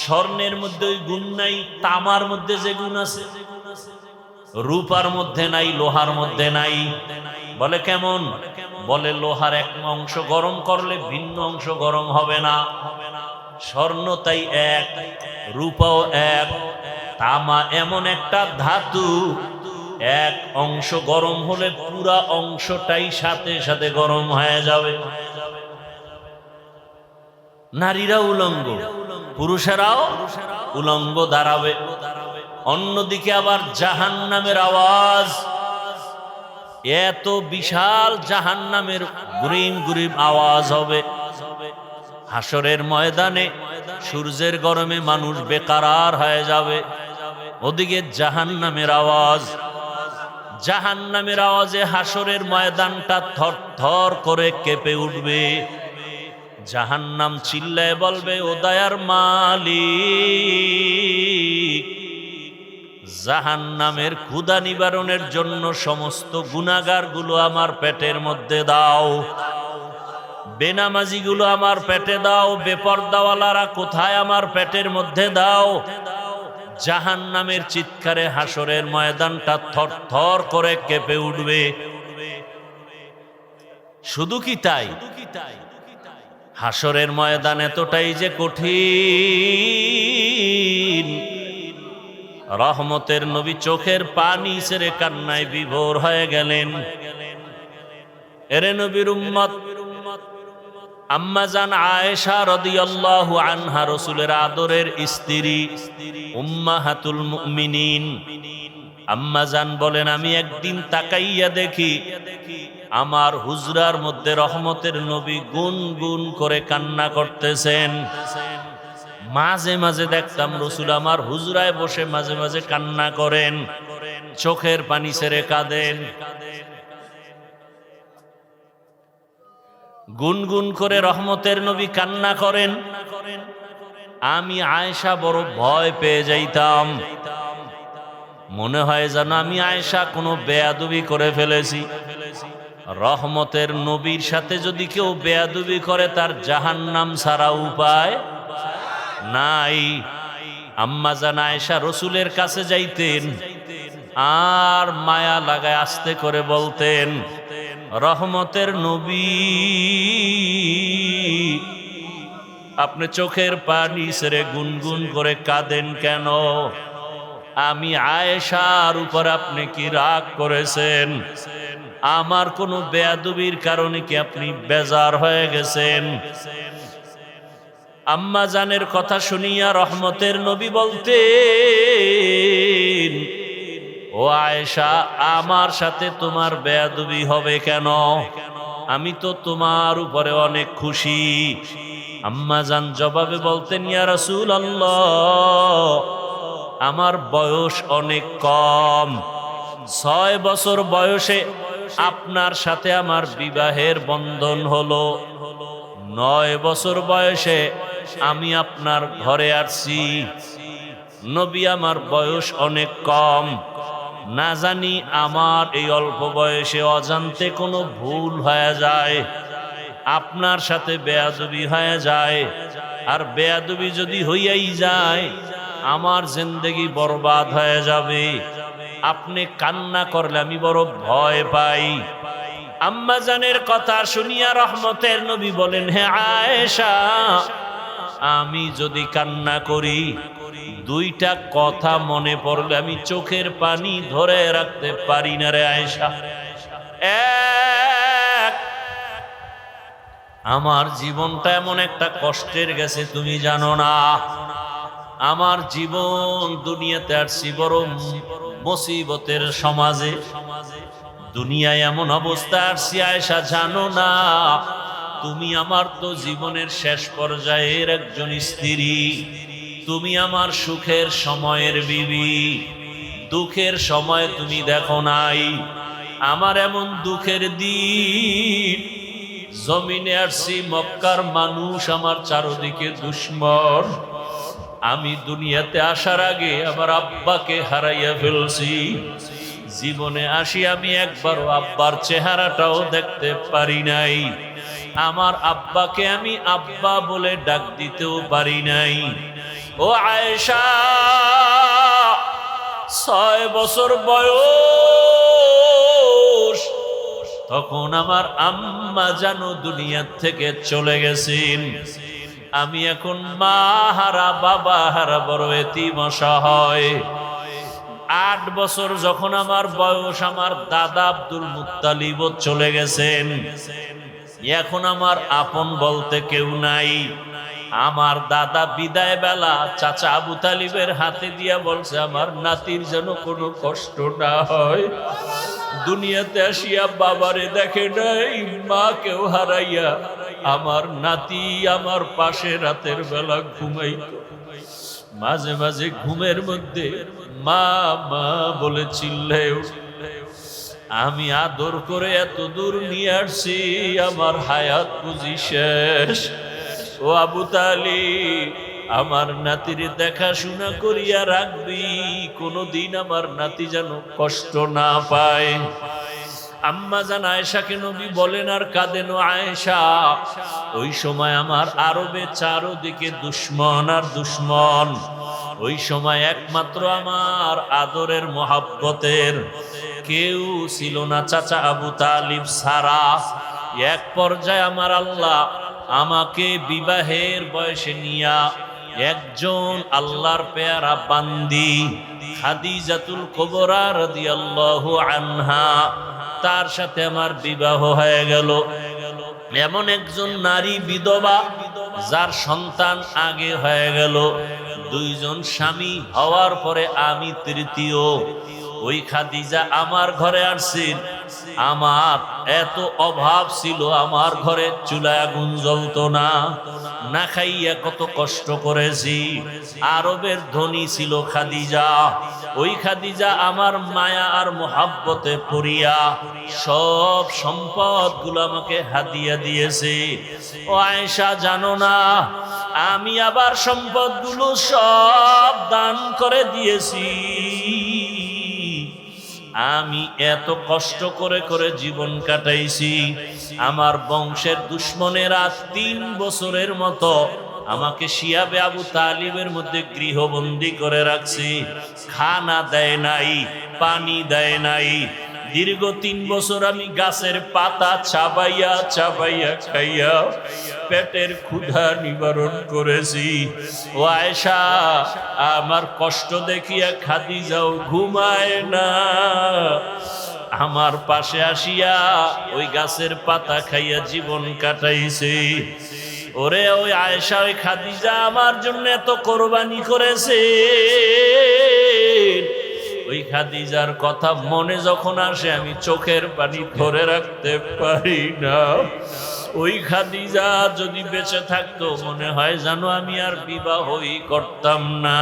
স্বর্ণের মধ্যে ওই গুণ নাই, তামার মধ্যে যে গুণ আছে, রূপার মধ্যে নাই, লোহার মধ্যে নাই। বলে কেমন? বলে লোহার এক অংশ গরম করলে ভিন্ন অংশ গরম হবে না। স্বর্ণ তাই এক, রূপাও এক। তামা এমন একটা ধাতু, এক অংশ গরম হলে পুরা অংশটাই সাথে সাথে গরম হয়ে যাবে। নারীরা উলঙ্গ, পুরুষেরাও উলঙ্গ দাঁড়াবে। অন্যদিকে আবার জাহান্নামের আওয়াজ, এত বিশাল জাহান্নামের গুরিম গুরিম আওয়াজ হবে। হাসরের ময়দানে সূর্যের গরমে মানুষ বেকারার হয়ে যাবে। ওদিকে জাহান্নামের আওয়াজ, জাহান্নামের আওয়াজে হাসরের ময়দানটা থরথর করে কেঁপে উঠবে। জাহান্নাম চিল্লায় বলবে, ও দয়ার মালিক, জাহান্নামের ক্ষুধা নিবারণের জন্য সমস্ত গুনাহগারগুলো আমার পেটের মধ্যে দাও, বেনামাজিগুলো আমার পেটে দাও, বেপরদাওয়ালারা কোথায় আমার পেটের মধ্যে দাও। জাহান্নামের চিৎকারে হাসরের ময়দানটা থরথর করে কেঁপে উঠবে। শুধু কি তাই, হাসরের ময়দান এতটাই যে কঠিন, রহমতের নবী চোখের পানি ছেড়ে কান্নায় বিভোর হয়ে গেলেন। এরে নবীর উম্মত, আম্মা জান আয়েশা রাদিয়াল্লাহু আনহা, রাসূলের আদরের স্ত্রী, উম্মাহাতুল মুমিনিন, আম্মা জান বলেন, আমি একদিন তাকাইয়া দেখি আমার হুজরার মধ্যে রহমতের নবী গুনগুন করে কান্না করতেছেন। মাঝে মাঝে দেখতাম রসুল আমার হুজরায় বসে মাঝে মাঝে কান্না করেন, চোখের পানি ছেড়ে কাঁদেন, গুনগুন করে রহমতের নবী কান্না করেন। আমি আয়েশা বড় ভয় পেয়ে যাইতাম, মনে হয় যেন আমি আয়েশা কোনো বেয়াদবি করে ফেলেছি। রহমতের নবীর সাথে যদি কেউ বেয়াদবি করে তার জাহান্নাম ছাড়া উপায় নাই। আম্মা জান আয়েশা রসুলের কাছে যাইতেন আর মায়া লাগায় আস্তে করে বলতেন, রহমতের নবী, আপনি চোখের পানি ছেড়ে গুনগুন করে কাঁদেন কেন? আমি আয়েশার উপর আপনি কি রাগ করেছেন? আমার কোনো বেয়াদবির কারণে কি আপনি বেজার হয়ে গেছেন? আম্মা জানের কথা শুনিয়া রহমতের নবী বলতেন, ও আয়েশা, আমার সাথে তোমার বেয়াদবি হবে কেন? আমি তো তোমার উপরে অনেক খুশি। আম্মা জান জবাবে বলতেন, ইয়া রাসূলুল্লাহ, আমার বয়স অনেক কম, 6 বছর বয়সে আপনার সাথে আমার বিবাহের বন্ধন হলো, 9 বছর বয়সে আমি আপনার ঘরে আসছি। নবী, আমার বয়স অনেক কম, না জানি আমার এই অল্প বয়সে অজান্তে কোনো ভুল হয়ে যায়, আপনার সাথে বেয়াদবি হয়ে যায়, আর বেয়াদবি যদি হইয়াই যায় আমার জিন্দেগি বরবাদ হয়ে যাবে। আপনি কান্না করলে আমি বড় ভয় পাই। আম্মা জানের কথা শুনিয়া রহমতের নবী বলেন, হে আয়েশা, আমি যদি কান্না করি, 2টা কথা মনে পড়লে আমি চোখের পানি ধরে রাখতে পারি না রে আয়েশা। এক, আমার জীবনটা এমন একটা কষ্টের গেছে তুমি জানো না। আমার জীবন দুনিয়াতে আসছি বড় মুসিবতের সমাজে, দুনিয়ায় এমন অবস্থা আসছি আয়েশা জানো না। তুমি আমার তো জীবনের শেষ পর্যায়ের একজন স্ত্রী, তুমি আমার সুখের সময়ের বিবি, দুঃখের সময় তুমি দেখো নাই। আমার এমন দুঃখের দিন, জমিনে আসছি, মক্কার মানুষ আমার চারদিকে দুশ্মন। আমি দুনিয়াতে আসার আগে আমার আব্বাকে হারাইয়া ফেলছি। জীবনে আসি আমি একবারও আব্বার চেহারাটাও দেখতে পারি নাই। আমার আব্বাকে আমি আব্বা বলে ডাক দিতেও পারি নাই। ও আয়েশা, 6 বছর বয়স, তখন আমার আম্মা জানো দুনিয়া থেকে চলে গেছেন। আমি এখন মা হারা, বাবা হারা, বড় এতিম অসহায়। 8 বছর যখন আমার বয়স, আমার দাদা আব্দুল মুত্তালিব চলে গেছেন। এখন আমার আপন বলতে কেউ নাই। আমার দাদা বিদায় বেলা চাচা আবু তালিবের হাতে দিয়া বলছে, আমার নাতির যেন কোনো কষ্ট না হয়। দুনিয়াতে আসিয়া বাবারে দেখে নাই, মাকেও হারাইয়া আমার নাতি আমার পাশে রাতের বেলা ঘুমাইত। মাঝে মাঝে ঘুমের মধ্যে মা মা বলে চিল্লায় উঠত। আমি আদর করে এত দূর নিয়ে আসছি, আমার হায়াত বুঝি শেষ। ও আবু তালিব, আমার নাতির দেখাশোনা করিয়া রাখবি, কোনদিন আমার নাতি যেন কষ্ট না পায়। আম্মা জান আয়েশাকে নবী বলেন আর কাঁদেন, আয়েশা ওই সময় আমার আরবে চারদিকে দুশ্মন আর দুশ্মন। ওই সময় একমাত্র আমার আদরের মোহাব্বতের কেউ ছিল না, চাচা আবু তালিব ছাড়া। এক পর্যায়ে আমার আল্লাহ আমাকে বিবাহের বয়সে নিয়া একজন আল্লাহর পেয়ারা বান্দি খাদিজাতুল কুবরা রাদিয়াল্লাহু আনহা, তার সাথে আমার বিবাহ হয়ে গেল। এমন একজন নারী বিধবা যার সন্তান আগে হয়ে গেল, দুইজন স্বামী হওয়ার পরে আমি তৃতীয়। ওই খাদিজা আমার ঘরে আসছেন, আমার এত অভাব ছিল, আমার ঘরে চুলায় আগুন জ্বলতো না, না খাইয়া কত কষ্ট করেছি। আরবের ধনী ছিল খাদিজা। ওই খাদিজা আমার মায়া আর মোহাব্বতে পড়িয়া সব সম্পদ গুলো আমাকে হাদিয়া দিয়েছে। ও আয়েশা জানো না, আমি আবার সম্পদ গুলো সব দান করে দিয়েছি। আমি এত কষ্ট করে করে জীবন কাটাইছি। আমার বংশের দুশ্মনেরা 3 বছরের মতো আমাকে শিয়াবে আবু তালিবের মধ্যে গৃহবন্দী করে রাখছি। খানা দেয় নাই, পানি দেয় নাই। দীর্ঘ 3 বছর আমি গাছের পাতা চাবাইয়া চাবাইয়া খাইয়া পেটের ক্ষুধা নিবারণ করেছি। ও আয়েশা, আমার কষ্ট দেখিয়া খাদিজাও ঘুমায় না, আমার পাশে আসিয়া ওই গাছের পাতা খাইয়া জীবন কাটাইছে। ওরে ওই আয়েশা, ওই খাদিজা আমার জন্য এত কোরবানি করেছে। ওই খাদিজার কথা মনে যখন আসে আমি চোখের পানি ধরে রাখতে পারি না। ওই খাদিজা যদি বেঁচে থাকতো মনে হয় জানো আমি আর বিবাহই করতাম না।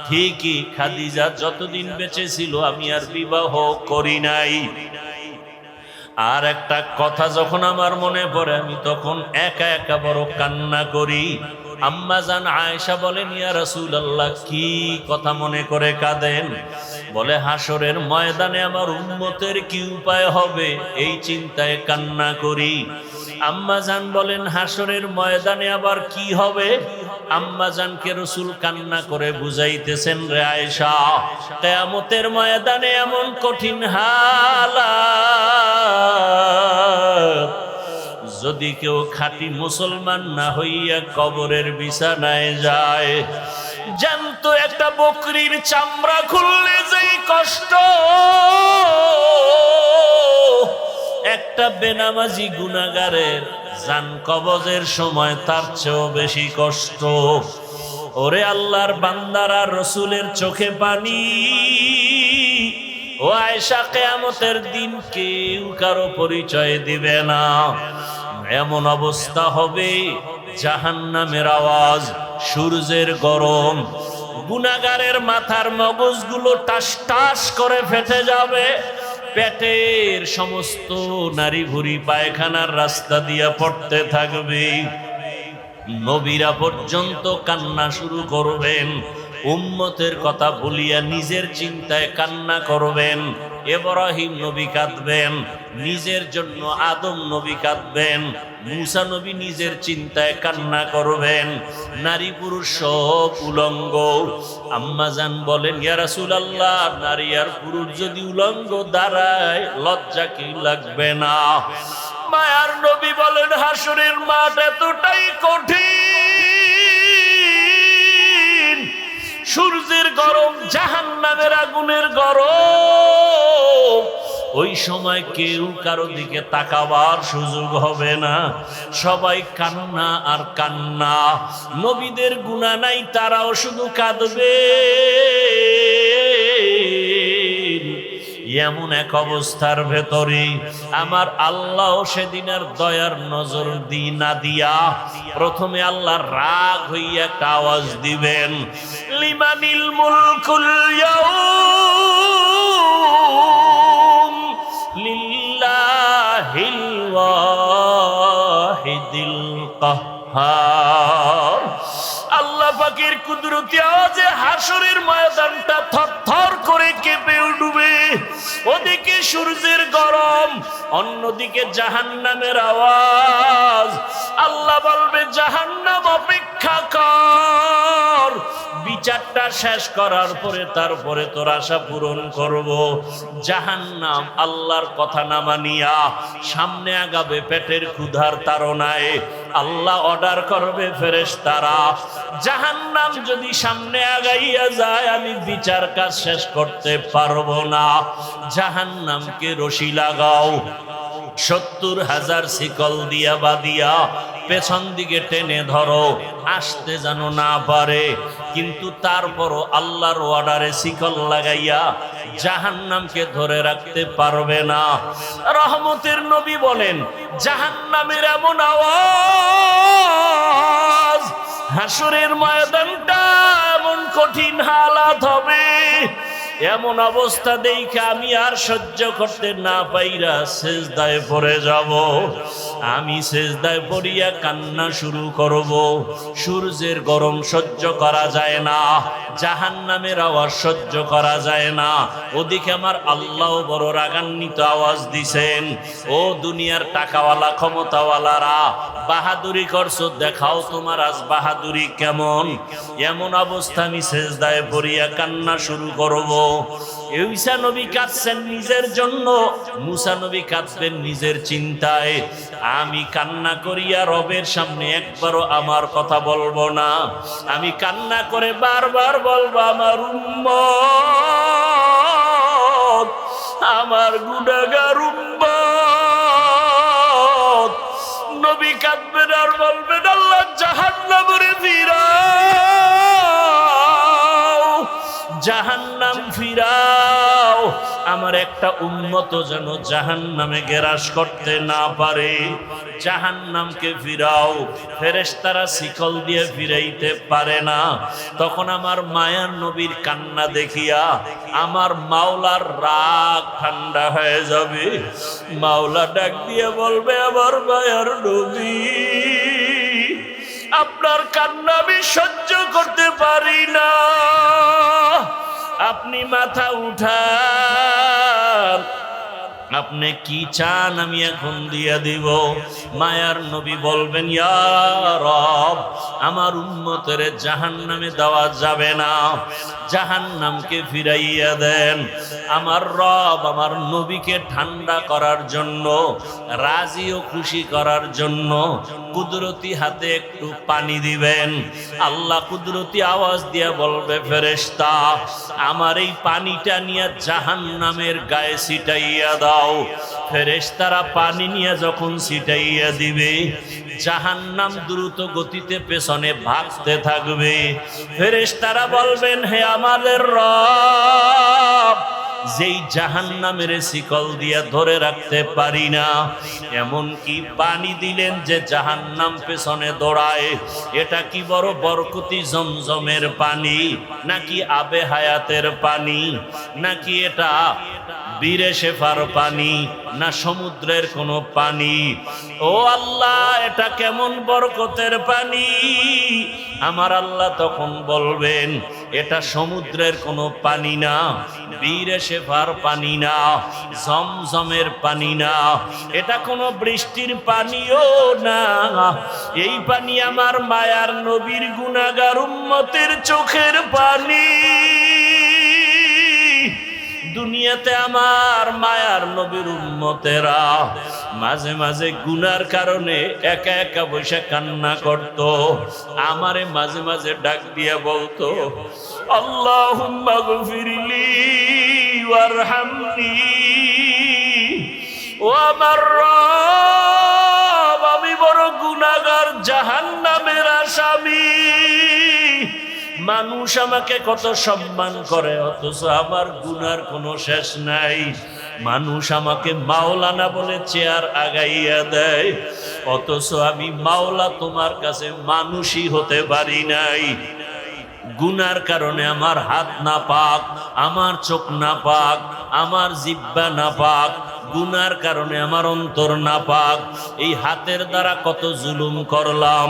ঠিকই, খাদিজা যতদিন বেঁচে ছিল আমি আর বিবাহ করি নাই। আর একটা কথা যখন আমার মনে পড়ে আমি তখন একা একা বড় কান্না করি। আম্মা জান আয়েশা বলেন, ইয়া রাসূলুল্লাহ, কি কথা মনে করে কাঁদেন? বলে, হাসরের ময়দানে আমার উম্মতের কি উপায় হবে এই চিন্তায় কান্না করি। আম্মা জান বলেন, হাসরের ময়দানে আবার কি হবে? আম্মা জানকে রাসূল কান্না করে বুঝাইতেছেন, রে আয়েশা, কিয়ামতের ময়দানে এমন কঠিন হালাত, যদি কেউ খাঁটি মুসলমান না হইয়া কবরের বিছানায় যায়, জ্যান্ত একটা বকরির চামড়া খুললে যেই কষ্ট, একটা বেনামাজি গুনাহগারের জান কবজের সময় তার চেয়েও বেশি কষ্ট। ওরে আল্লাহর বান্দারা, রসুলের চোখে পানি। ও আয়েশা, কিয়ামতের দিন কেউ কারো পরিচয় দিবে না। এমন অবস্থা হবে, জাহান্নামের আওয়াজ, সূর্যের গরম, গুনাহগারের মাথার মগজগুলো টাস টাস করে ফেটে যাবে, পেটের সমস্ত নারী ভুঁড়ি পায়খানার রাস্তা দিয়া পড়তে থাকবে। নবীরা পর্যন্ত কান্না শুরু করবেন, উম্মতের কথা বলিয়া নিজের চিন্তায় কান্না করবেন। ইব্রাহিম নবী কাঁদবেন, নিজের জন্য আদম নবী কাঁদবেন, মূসা নবী নিজের চিন্তায় কান্না করবেন। নারী পুরুষ সব উলঙ্গ। আম্মা জান বলেন, ইয়া রাসূলুল্লাহ, নারী আর পুরুষ যদি উলঙ্গ দাঁড়ায় লজ্জা কি লাগবে না? মায়ার নবী বলেন, হাসরের মাঠ এতটাই কঠিন, সূর্যের গরম, জাহান্নামের আগুনের গরম, ওই সময় কেউ কারো দিকে তাকাবার সুযোগ হবে না। সবাই কান্না আর কান্না। নবীদের গুনাহ নাই, তারাও শুধু কাঁদবে। এমন এক অবস্থার ভেতরে আমার আল্লাহ সেদিন আর দয়ার নজর না দিয়া প্রথমে আল্লাহ রাগ হইয়া একটা আওয়াজ দিবেন, লিমানিল মুলকুল ইয়াউম লিল্লাহিল ওয়াহিদিল কাহ্হার। আল্লাহ পাক পাকের কুদরতি আওয়াজে হাসরের ময়দানটা থরথর করে কেঁপে উঠবে। ওদিকে সূর্যের গরম, অন্যদিকে জাহান্নামের আওয়াজ। আল্লাহ বলবে, জাহান্নাম অপেক্ষা কর, বিচারটা শেষ করার পরে তারপরে তোর আশা পূরণ করব। জাহান্নাম আল্লাহর কথা না মানিয়া সামনে আগাবে পেটের ক্ষুধার তাড়নায়। আল্লাহ অর্ডার করবে ফেরেশতারা, জাহান্নাম যদি সামনে আগাইয়া যায় আমি বিচার কাজ শেষ করতে পারবো না। জাহান্নামকে রশি লাগাও, ৭০,০০০ শিকল দিয়া বাঁধিয়া পেছন দিকে টেনে ধরো, আসতে যেন না পারে। কিন্তু তারপরও আল্লাহর অর্ডারে শিকল লাগাইয়া জাহান্নামকে ধরে রাখতে পারবে না। রহমতের নবী বলেন, জাহান্নামের এমন আওয়াজ, হাসরের ময়দানটা এমন কঠিন হালাত হবে, এমন অবস্থা দেখে আমি আর সহ্য করতে না পাইরা সেজদায় পড়ে যাব। আমি সেজদায় পড়িয়া কান্না শুরু করব। সূর্যের গরম সহ্য করা যায় না, জাহান্নামের আওয়াজ সহ্য করা যায় না। ওদিকে আমার আল্লাহ বড় রাগান্বিত আওয়াজ দিছেন, ও দুনিয়ার টাকাওয়ালা ক্ষমতাওয়ালারা, বাহাদুরি করছো, দেখাও তোমার আজ বাহাদুরি কেমন। এমন অবস্থা আমি সেজদায় পড়িয়া কান্না শুরু করব। ঈসা নবী কাঁদছেন নিজের জন্য, মুসা নবী কাঁদবেন নিজের চিন্তায়। আমি কান্না করিয়া রবের সামনে একবারও আমার কথা বলবো না। আমি কান্না করে বারবার বলবো, আমার উম্মত, আমার গুনাহগার উম্মত। নবী কাঁদবেন আর বলবেন, আল্লাহ জাহান্নামে ফিরাও, জাহান্নাম ফিরাও, আমার একটা উম্মত যেন জাহান্নামে গ্রাস করতে না পারে। জাহান্নামকে ফিরাও। ফেরেশতারা শিকল দিয়ে ফিরাইতে পারে না। তখন আমার মায়ার নবীর কান্না দেখিয়া আমার মাওলার রাগ ঠান্ডা হয়ে যাবে। মাওলা ডাক দিয়ে বলবে, আমার মায়ার নবী, আপনার কান্না আমি সহ্য করতে পারি না, আপনি মাথা উঠান, আপনি কি চান আমি এখন দিয়া দিব। মায়ার নবী বলবেন, ইয়া রব, আমার উম্মতের জাহান্নামে দেওয়া যাবে না, জাহান্নামকে ফিরাইয়া দেন। আমার রব আমার নবীকে ঠান্ডা করার জন্য, রাজি ও খুশি করার জন্য কুদরতি হাতে একটু পানি দিবেন। আল্লাহ কুদরতি আওয়াজ দিয়া বলবে, ফেরেশতা, আমার এই পানিটা নিয়ে জাহান্নামের গায়ে ছিটাইয়া দাও। ফেরেশতারা পানি নিয়ে যখন ছিটাইয়া দিবে, জাহান্নাম দ্রুত গতিতে পেছনে ভাগতে থাকবে। ফেরেশতারা বলবেন, হে আমাদের রব, যেই জাহান্নামের শিকল দিয়া ধরে রাখতে পারি না, এমন কি পানি দিলেন যে জাহান্নাম পেছনে দৌড়ায়। এটা কি বড় বরকতি জমজমের পানি, নাকি আবে হায়াতের পানি, নাকি এটা বীরে শেফার পানি, না সমুদ্রের কোনো পানি? ও আল্লাহ, এটা কেমন বরকতের পানি? আমার আল্লাহ তখন বলবেন, এটা সমুদ্রের কোনো পানি না, বীরে শেফার পানি না, জমজমের পানি না, এটা কোনো বৃষ্টির পানিও না। এই পানি আমার মায়ার নবীর গুনাহগার উম্মতের চোখের পানি। দুনিয়াতে আমার মায়ার নবীর উম্মতেরা মাঝে মাঝে গুনার কারণে একা একা বসে কান্না করত। আমারে মাঝে মাঝে ডাক দিয়া বলতো, আল্লাহুম্মা গফিরলি ওয়ারহামনি। ও আমার রব, আমি বড় গুনাহগার, জাহান্নামের আসামি। মানুষ আমাকে কত সম্মান করে, অথচ আমার গুনার কোনো শেষ নাই। মানুষ আমাকে মাওলানা বলে চেয়ার আগাইয়া দেয়, অথচ আমি মাওলা তোমার কাছে মানুষই হতে পারি নাই। গুনার কারণে আমার হাত না পাক, আমার চোখ না পাক, আমার জিহ্বা না পাক, গুনার কারণে আমার অন্তর নাপাক। এই হাতের দ্বারা কত জুলুম করলাম,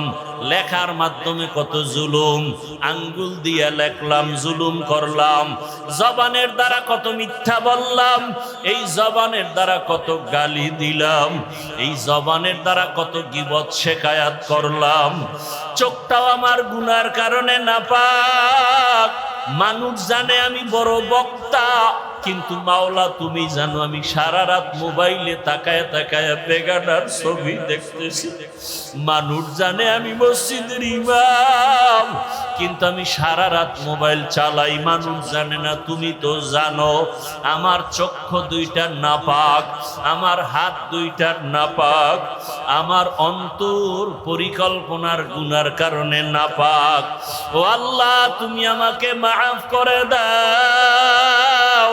লেখার মাধ্যমে কত জুলুম, আঙ্গুল দিয়ে লেখলাম, জুলুম করলাম। জবানের দ্বারা কত মিথ্যা বললাম, এই জবানের দ্বারা কত গালি দিলাম, এই জবানের দ্বারা কত গীবত শেকায়াত করলাম। চোখটাও আমার গুনার কারণে নাপাক। মানুষ জানে আমি বড় বক্তা, কিন্তু মাওলা তুমি জানো আমি সারা রাত মোবাইলে তাকায় তাকায় বেগানার ছবি দেখতেছি। মানুষ জানে আমি মসজিদের ইমাম, কিন্তু আমি সারা রাত মোবাইল চালাই। মানুষ জানে না, তুমি তো জানো আমার চক্ষু দুইটা নাপাক, আমার হাত দুইটা নাপাক, আমার অন্তর পরিকল্পনার গুনার কারণে নাপাক। ও আল্লাহ, তুমি আমাকে মাফ করে দাও।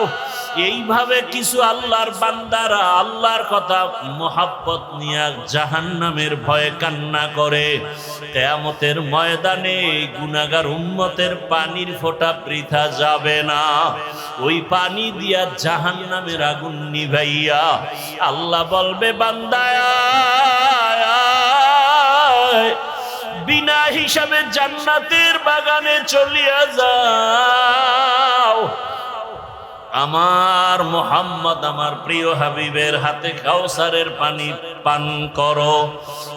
এইভাবে কিছু আল্লাহর বান্দারা আল্লাহর কথা মোহাব্বত নিয়ে জাহান্নামের ভয়ে কান্না করে। কিয়ামতের ময়দানে গুনাহগার উম্মতের পানির ফোঁটা বৃথা যাবে না। ওই পানি দিয়া জাহান্নামের আগুন নিভাইয়া আল্লাহ বলবে, বান্দা বিনা হিসাবে জান্নাতের বাগানে চলিয়া যাও। আমার মুহাম্মদ, আমার প্রিয় হাবিবের হাতে কাউসারের পানি পান করো।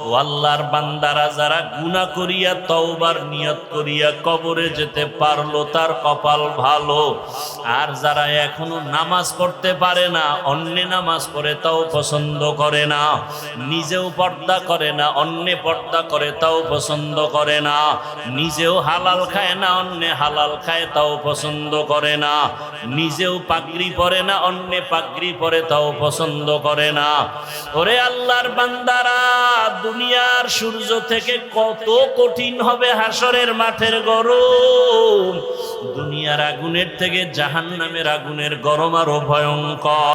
ও আল্লাহর বান্দারা, যারা গুনাহ করিয়া তওবার নিয়ত করিয়া কবরে যেতে পারলো তার কপাল ভালো। আর যারা এখনো নামাজ পড়তে পারে না, অন্য নামাজ পড়ে তাও পছন্দ করে না, নিজেও পর্দা করে না, অন্য পর্দা করে তাও পছন্দ করে না, নিজেও হালাল খায় না, অন্য হালাল খায় তাও পছন্দ করে না, নিজেও পাগড়ি পরে না, অন্য পাগড়ি পরে তাও পছন্দ করে না। ওরে আল্লাহর বান্দারা, দুনিয়ার সূর্য থেকে কত কঠিন হবে হাসরের মাঠের গরম। দুনিয়ার আগুনের থেকে জাহান্নামের আগুনের গরম আরো ভয়ঙ্কর।